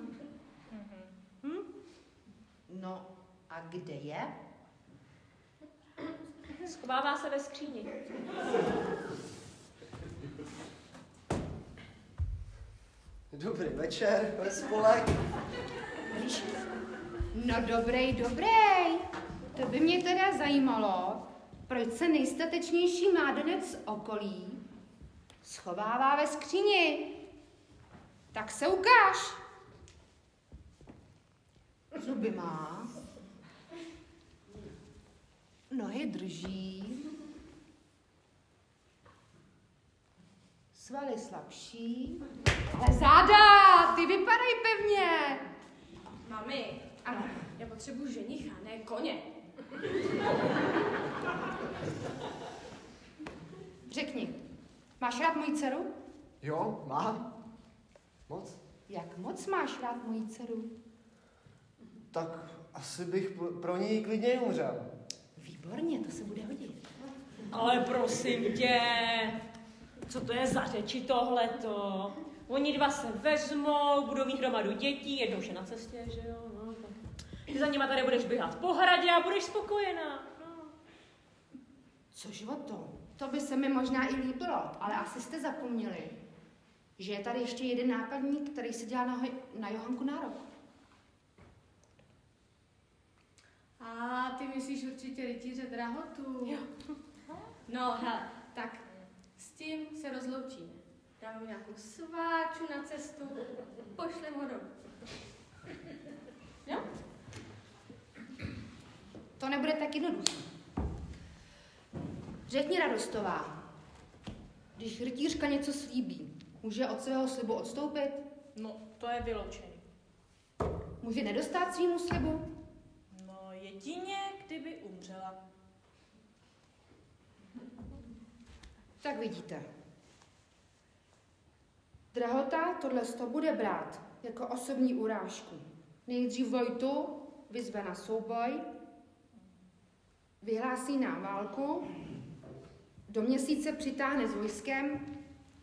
No a kde je? Schovává se ve skříni. Dobrý večer, ve spolek. No dobrý. To by mě teda zajímalo, proč se nejstatečnější mládenec z okolí schovává ve skříni. Tak se ukáž. Zuby má. Nohy drží. Svaly slabší. Ale záda, ty vypadají pevně. Mami, Ano. já potřebuji ženicha, ne koně. Řekni, máš rád moji dceru? Jo, mám. Moc? Jak moc máš rád moji dceru? Tak asi bych pro ní klidně umřel. Výborně, to se bude hodit. Ale prosím tě, co to je za řeči tohleto? Oni dva se vezmou, budou mít hromadu dětí, jednou už je na cestě, že jo? No, tak. Ty za nima tady budeš běhat po hradě a budeš spokojená. No. Což o to? To by se mi možná i líbilo, ale asi jste zapomněli, že je tady ještě jeden nápadník, který si dělá na Johanku nárok. A ty myslíš určitě rytíře Drahotu. Jo. No, hele, tak s tím se rozloučíme. Dáme mu nějakou sváču na cestu, pošlem ho domů. Jo? To nebude tak jednoduché. Řekni, Radostová, když rytířka něco slíbí, může od svého slibu odstoupit? No, to je vyloučený. Může nedostát svýmu slibu? No, jedině, kdyby umřela. Tak vidíte. Drahota tohle bude brát jako osobní urážku. Nejdřív Vojtu vyzve na souboj, vyhlásí nám válku, do měsíce přitáhne s vojskem,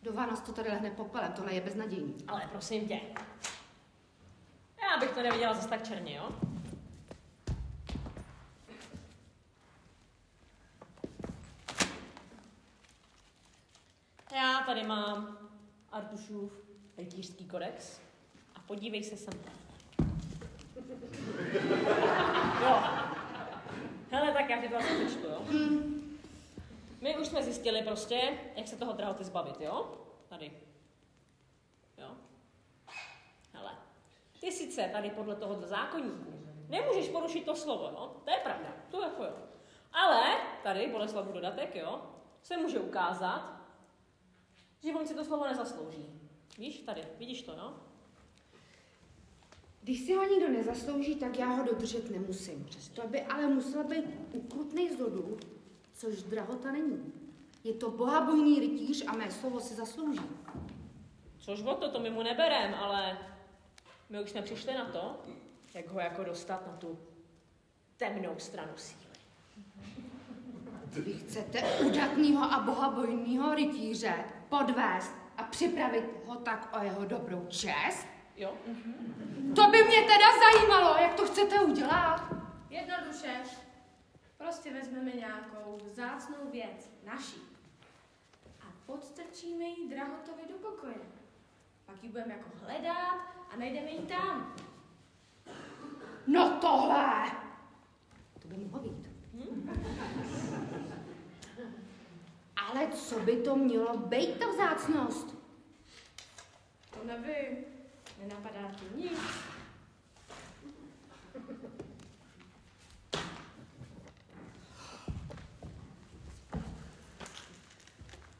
do Vánoc to tady lehne popelem, tohle je beznadějný. Ale prosím tě, já bych to neviděla zase tak černě, jo? Já tady mám Artušův rytířský kodex a podívej se sem. Jo. Hele, tak já ti to asi přečtu, jo? My už jsme zjistili prostě, jak se toho drahoty zbavit, jo? Tady. Jo? Hele. Ty sice tady podle tohoto zákoníku nemůžeš porušit to slovo, jo? To je pravda, to jako jo. Ale tady, Boleslavu dodatek, jo, se může ukázat, že on si to slovo nezaslouží. Víš, tady, vidíš to, no? Když si ho nikdo nezaslouží, tak já ho dodržet nemusím. Přesto by ale musel být ukrutnej z rodu, což drahota není. Je to bohabojný rytíř a mé slovo si zaslouží. Což o to my mu neberem, ale my už jsme přišli na to, jak ho jako dostat na tu temnou stranu síly. Vy chcete udatnýho a bohabojného rytíře podvést a připravit ho tak o jeho dobrou čest? Jo? To by mě teda zajímalo, jak to chcete udělat. Jednoduše. Prostě vezmeme nějakou vzácnou věc, naší, a podstrčíme ji drahotovi do pokoje. Pak ji budeme jako hledat a najdeme ji tam. No tohle! To by mohlo být. Ale co by to mělo být, ta vzácnost? To nevím. Nenapadá ti nic.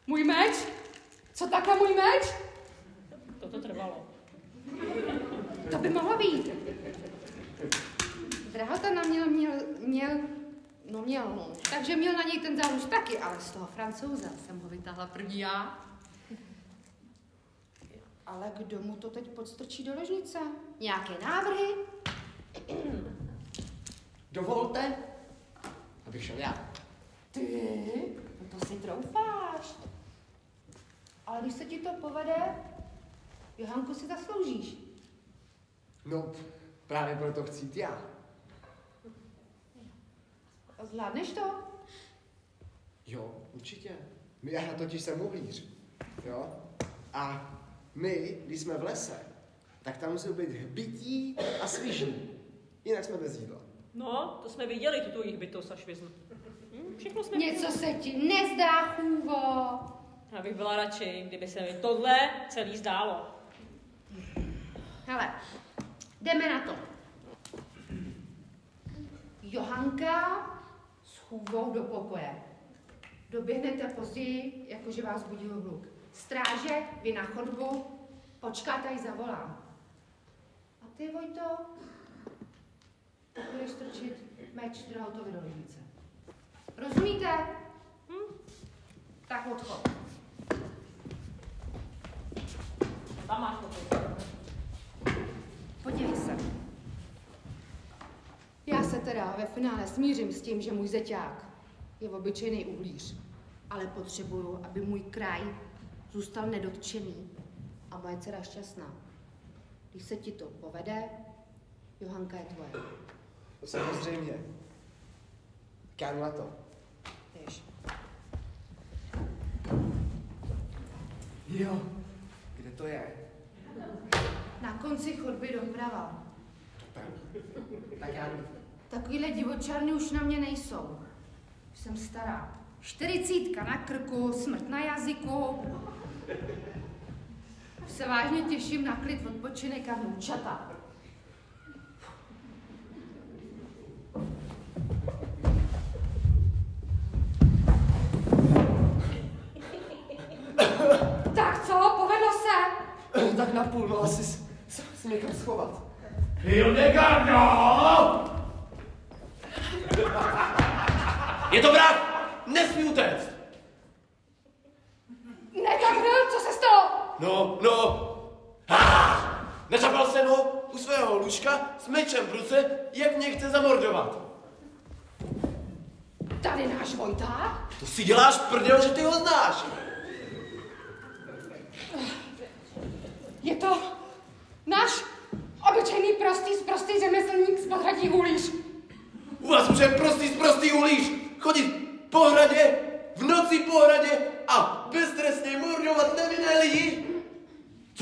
Můj meč? Co takhle můj meč? Toto trvalo. To by mohlo být. Drahota na měl. Takže měl na něj ten záruč taky, ale z toho Francouze jsem ho vytáhla první já. Ale kdo mu to teď podstrčí do ložnice? Nějaké návrhy? Dovolte, abych šel já. Ty? No to si troufáš. Ale když se ti to povede, Johanku si zasloužíš. No, právě proto chci jít já. Zvládneš to? Jo, určitě. Já totiž jsem uhlíř. Jo? A my, když jsme v lese, tak tam musí být hbití a svižní. Jinak jsme bez jídla. No, to jsme viděli, tu jejich bytost a šviznu. Všechno jsme Něco se ti nezdá, chůvo. Já bych byla radši, kdyby se mi tohle celý zdálo. Hele, jdeme na to. Johanka s chůvou do pokoje. Doběhnete později, jakože vás budil hluk. Stráže, vy na chodbu, počkáte, až zavolám. A ty, Vojto, budeš strčit meč drahotovi do ložnice. Rozumíte? Tak odchod. Tam máš to. Podívej se. Já se teda ve finále smířím s tím, že můj zeťák je obyčejný uhlíř, ale potřebuju, aby můj kraj zůstal nedotčený a moje dcera šťastná. Když se ti to povede, Johanka je tvoje. Samozřejmě. Kánu na to. Jdeš. Jo, kde to je? Na konci chodby doprava. Tak já jdu. Takovýhle divočárny už na mě nejsou. Už jsem stará. 40 na krku, smrt na jazyku. Už se vážně těším na klid, odpočinek a vnoučata. Tak co, povedlo se? Tak napůl, no asi se někam schovat. Hildegardo! Je to vrah! Nesmí utéct! Ne, tak co se stalo? No. Načapal jsem ho u svého lůžka s mečem v ruce, jak mě chce zamordovat. Tady náš Vojta? To si děláš prdel, že ty ho znáš. Je to náš obyčejný prostý řemeslník z podhradí Uhlíř. U vás už je prostý uhlíř. Chodit po hradě, v noci po hradě a beztrestně mordovat nevinné lidi.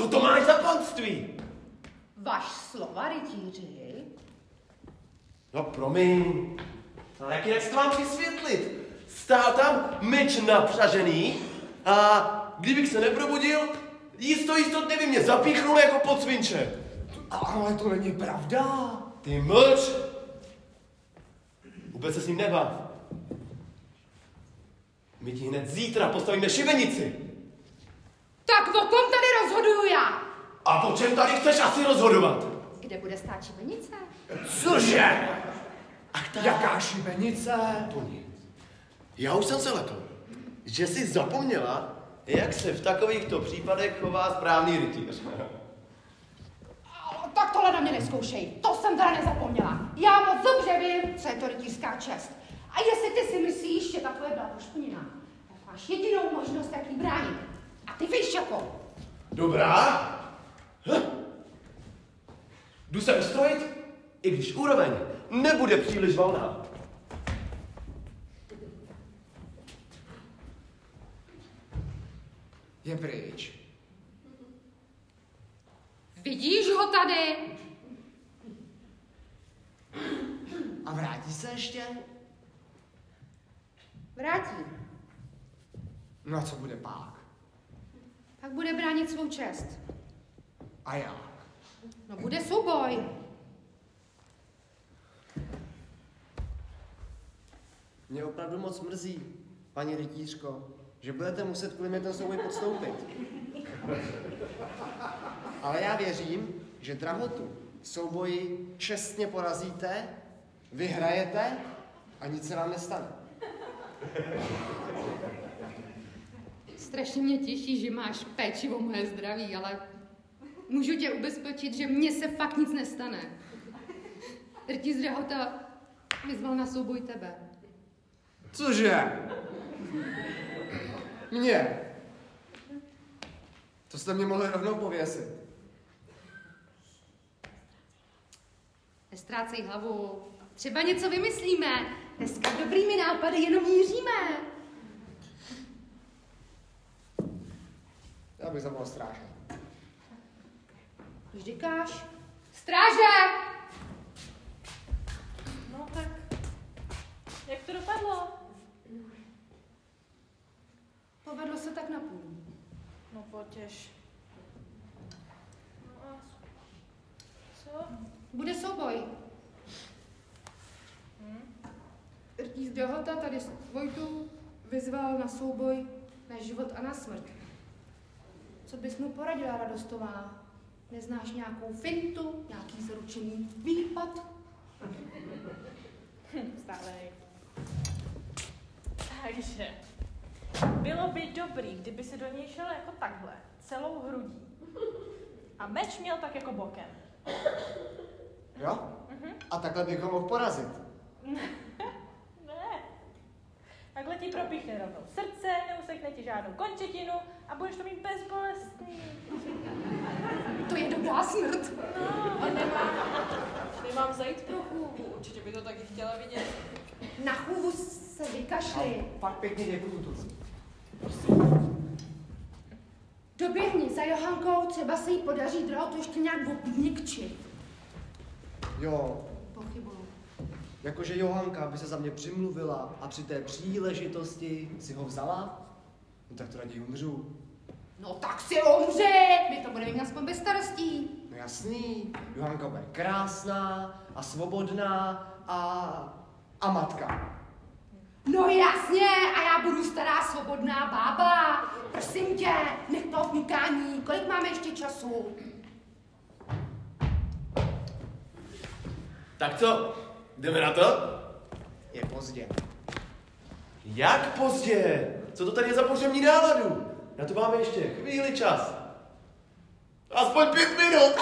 Co to máš za panství? Vaš slova, rytíři. No promiň, ale jak se to mám přisvětlit? Stál tam meč napřažený a kdybych se neprobudil, jistotně by mě zapíchnul jako podsvinče. Ale to není pravda. Ty mlč! Vůbec se s ním nebav. My ti hned zítra postavíme šibenici. Tak o kom tady rozhoduju já? A o čem tady chceš asi rozhodovat? Kde bude stát šibenice? Cože? Jaká šibenice? To nic. Já už jsem se lekl, že jsi zapomněla, jak se v takovýchto případech chová správný rytíř. Tak tohle na mě neskoušej. To jsem teda nezapomněla. Já moc dobře vím, co je to rytířská čest. A jestli ty si myslíš, že ta tvoje byla pošpinina, tak máš jedinou možnost, jak jí bránit. A ty víš jakou. Dobrá. Jdu se ustrojit, i když úroveň nebude příliš volná. Je pryč. Vidíš ho tady? A vrátí se ještě? Vrátí. No a co bude pak? Pak bude bránit svou čest. A jak? No bude souboj. Mě opravdu moc mrzí, paní rytířko, že budete muset kvůli mě ten souboj podstoupit. Ale já věřím, že drahotu v souboji čestně porazíte, vyhrajete a nic se vám nestane. Strašně mě těší, že máš péči o moje zdraví, ale můžu tě ubezpečit, že mně se fakt nic nestane. Rytíř Drahota vyzval na souboj tebe. Cože? Mě? To jste mě mohli rovnou pověsit. Nestrácej hlavu. Třeba něco vymyslíme. Dneska dobrými nápady jenom míříme. Já bych zavolal stráže. Když říkáš, stráže! No tak, jak to dopadlo? Povedlo se tak na půl. No potěš. No a co? Bude souboj. Rytíř Drahota tady Vojtu vyzval na souboj na život a na smrt. Co bys mu poradila, Radostová? Neznáš nějakou fintu, nějaký zaručený výpad? Stávej. Takže, bylo by dobrý, kdyby si do něj šel jako takhle, celou hrudí. A meč měl tak jako bokem. Jo? A takhle bych ho mohl porazit. Ne. Takhle ti propíchne rovnou srdce, neusekne ti žádnou končetinu a budeš to mít bezbolestný. To je dobrá smrt. No, a nemám zajít pro chůvu, určitě by to taky chtěla vidět. Na chůvu se vykašli. Pak pěkně děkuju tu. Doběhni za Johankou, třeba se jí podaří Drahotu ještě nějak obnikčit. Jo, Pochybuju. jakože Johanka by se za mě přimluvila a při té příležitosti si ho vzala, no tak to raději umřu. No tak si umře, my to budeme mít aspoň bez starostí. No jasný, Johanka bude krásná a svobodná a matka. No jasně, a já budu stará svobodná bába. Prosím tě, nech to vnikání, kolik máme ještě času? Tak co, jdeme na to? Je pozdě. Jak pozdě? Co to tady je za pohřební náladu? Na to máme ještě chvíli čas. Aspoň 5 minut.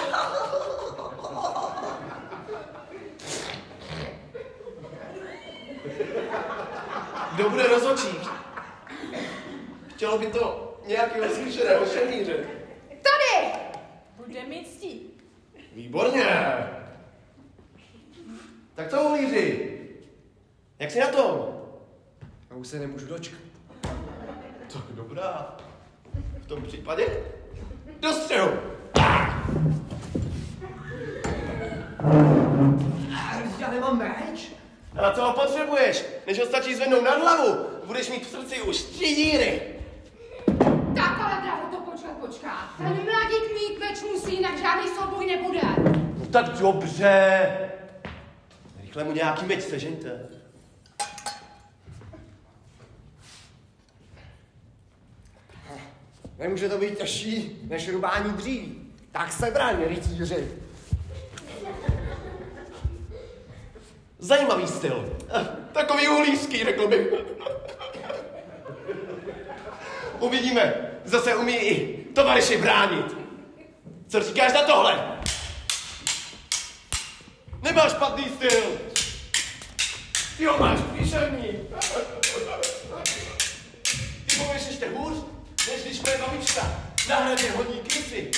Kdo bude rozhodčí? Chtělo by to nějakého zkušeného šermíře. Tady! Bude mít ctí. Výborně. Tak co, ulíři? Jak jsi na tom? A už se nemůžu dočkat. To je dobrá. V tom případě Do střehu! Já nemám meč. A na co ho potřebuješ? Než ho stačí zvednout nad hlavu, budeš mít v srdci už 3 díry. Tak ale draho, to počká. Ten mladík mít meč musí, jinak žádný souboj nebude. No tak dobře. Rychle mu nějaký meč sežeňte. Nemůže to být těžší než rubání dříví. Tak se bráň, rytíři. Zajímavý styl. Takový uhlířský, řekl bych. Uvidíme, zase umí i tovaryši bránit. Co říkáš na tohle? Nemáš špatný styl. Ty ho máš píšerný. Ty pověš ještě hůř, než když moje babička na hradě hodí krysy.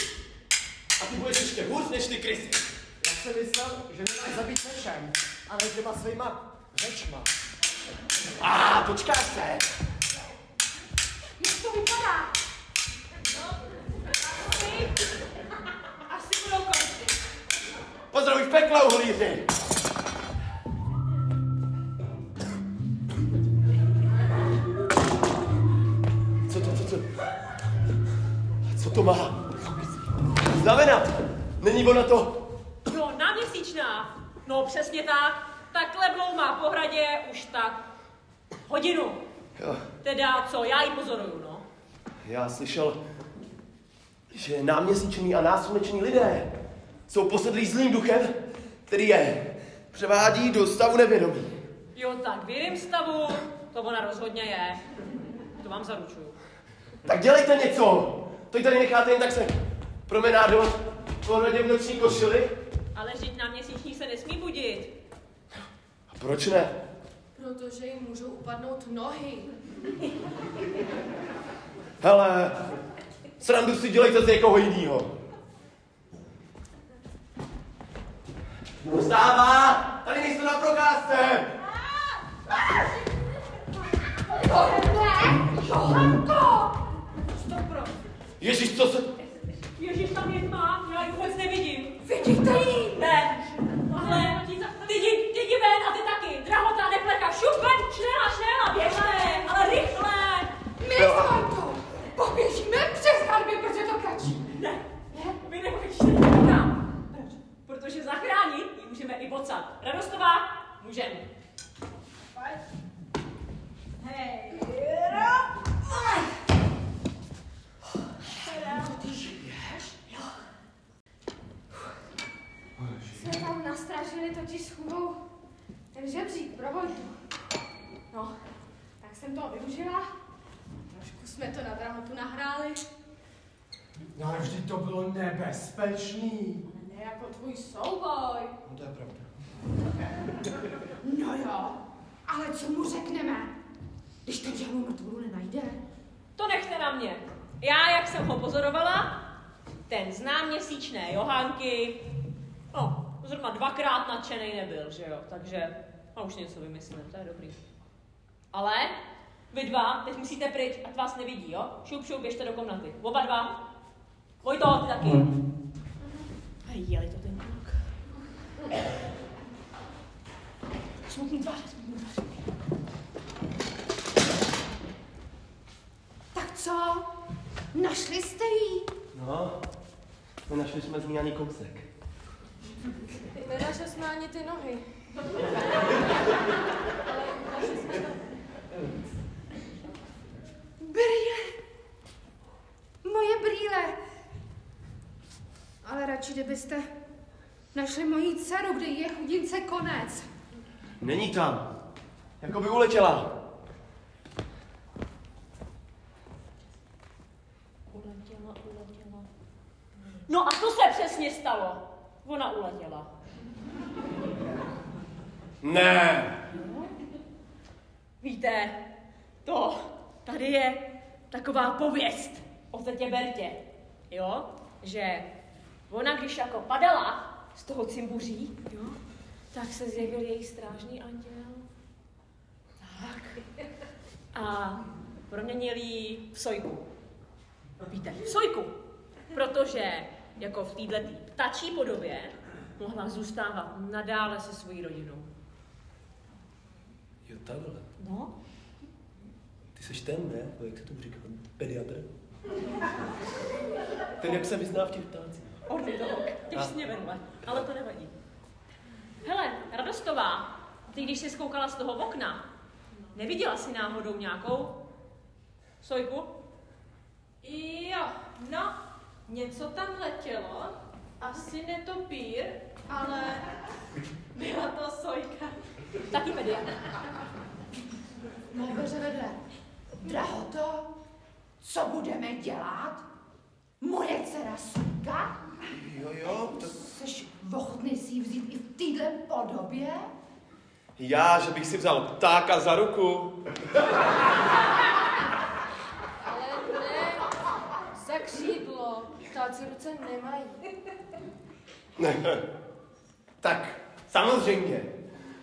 A ty budeš ještě hůř, než ty krysy. Já jsem myslel, že nemáš zabít mečem, ale těma svýma řečma. Počkáš se. Jak to vypadá? Asi budou konci. Pozdravuj v pekle, uhlíři. Co to má znamenat? Není ona to? Jo, náměsíčná. No přesně tak. Takhle bloumá po hradě už tak hodinu. Jo. Teda co, já ji pozoruju, no. Já slyšel, že náměsíční a náslunečný lidé jsou posedlí zlým duchem, který je převádí do stavu nevědomí. Jo, tak v jiném stavu to ona rozhodně je. To vám zaručuju. Tak dělejte něco! To ji tady necháte jen tak se promenádovat po hradě v noční košili? Ale vždyť náměsíční se nesmí budit. A proč ne? Protože jim můžou upadnout nohy. Hele, srandu si dělejte z někoho jinýho. Vstává! Tady nejste na procházce! Johanko! Stopro. Ježíš, co se... Ježíš, tam je tma, já ji vůbec nevidím. Vidíte ji? Ne. Ale ty jdi ven a ty taky. Drahota, neplecha, šup ven, šnéla, běžte, ale rychle. My, Johanko, poběžíme přes hradby, protože to kratší. Ne, vy nebudete nikam. Proč? Protože zachránit ji můžeme i odsad. Radostová, můžeme. Hej, Jsme tam nastražili totiž schůdou ten žebřík pro Vojtu. No, tak jsem to využila. Trošku jsme to na drahotu nahráli. No ale vždyť to bylo nebezpečný. Ale ne jako tvůj souboj. No to je pravda. No jo, ale co mu řekneme, když ten žádnou mrtvolu nenajde? To nechte na mě. Já, jak jsem ho pozorovala, ten z náměsíčné Johánky, no, zrovna 2krát nadšenej nebyl, že jo, takže a už něco vymyslím, to je dobrý. Ale vy dva teď musíte pryč, ať vás nevidí, jo? Šup, běžte do komnaty. Oba dva. Vojto, ty taky. Jeli to ten kluk. Smutný tváře. Tak co? Našli jste ji? No, nenašli jsme z ní ani kousek. Nenašli jsme ani ty nohy. Brýle. Moje brýle. Ale radši, kdybyste našli moji dceru, kde je chudince konec. Není tam. Jako by uletěla. Uletěla. No a to se přesně stalo. Ona uletěla. Ne. Víte, tady je taková pověst o tetě Bertě, jo? Že ona, když jako padala z toho cimbuří, jo, tak se zjevil její strážný anděl. Tak. A proměnil jí v sojku. Víte, v sojku. Protože jako v této ptačí podobě mohla zůstávat nadále se svojí rodinou. Jo, takhle. No? Ty seš ten, ne? Jak se tomu říká? Pediatr? Ten, jak se vyzná v těch ptácích. Ornitolog, těžně vedle, ale to nevadí. Hele, Radostová, ty když jsi zkoukala z toho okna, neviděla jsi náhodou nějakou sojku? Jo, no, něco tam letělo, asi netopír, ale byla to sojka. Taky pediatr. Nejbeře vedle. Drahoto, co budeme dělat? Moje dcera Sojka? Jo, to... Jseš ochotný si ji vzít i v téhle podobě? Já, že bych si vzal ptáka za ruku. Ale ne, za křídlo. Ptáci ruce nemají. Tak, samozřejmě.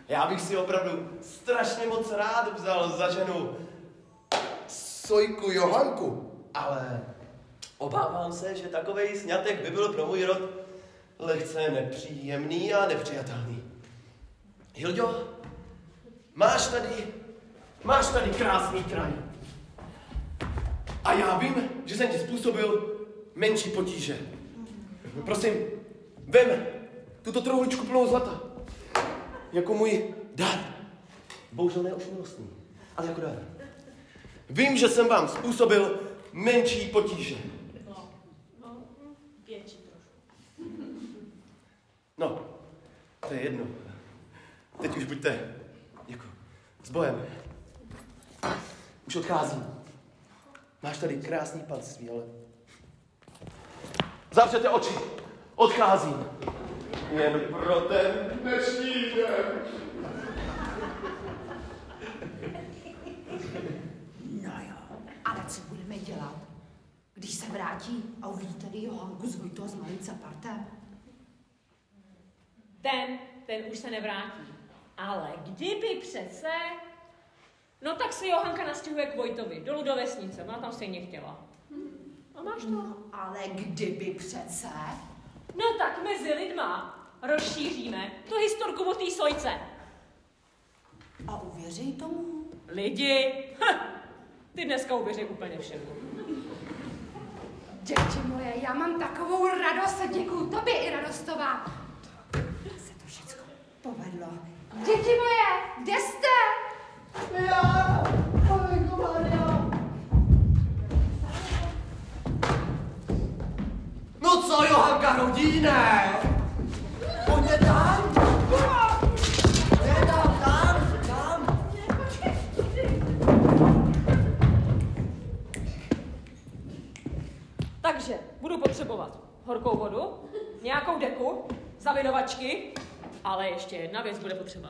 Já bych si opravdu strašně moc rád vzal za ženu Sojku Johanku. Ale obávám se, že takovej sňatek by byl pro můj rod lehce nepříjemný a nepřijatelný. Hilďo, máš tady krásný kraj. A já vím, že jsem ti způsobil menší potíže. Prosím, vem tuto trouhličku plnou zlata. Jako můj dar. Bohužel ne už milostný, ale jako dar. Vím, že jsem vám způsobil menší potíže. No, větší trošku. No, to je jedno. Teď už buďte jako s Bohem. Už odcházím. Máš tady krásný panství, ale... Zavřete oči. Odcházím. Jen pro ten dnešní den. No jo, ale co budeme dělat, když se vrátí a uvidí tady Johanku s Vojtou a s malým Capartem? Ten už se nevrátí. Ale kdyby přece... No tak se Johanka nastěhuje k Vojtovi, dolů do vesnice, ona tam stejně chtěla. A máš to? No, ale kdyby přece... No tak mezi lidma rozšíříme tu historku o té sojce. A uvěří tomu? Lidi, ty dneska uvěří úplně všemu. Děti moje, já mám takovou radost a děkuju tobě i Radostová. To se to všechno povedlo. Děti moje, kde jste? Já, Malinko Maria. No co, Johanka rodí, ne? Pojďte tam. Jde tam. Takže budu potřebovat horkou vodu, nějakou deku, zavidovačky, ale ještě jedna věc bude potřeba.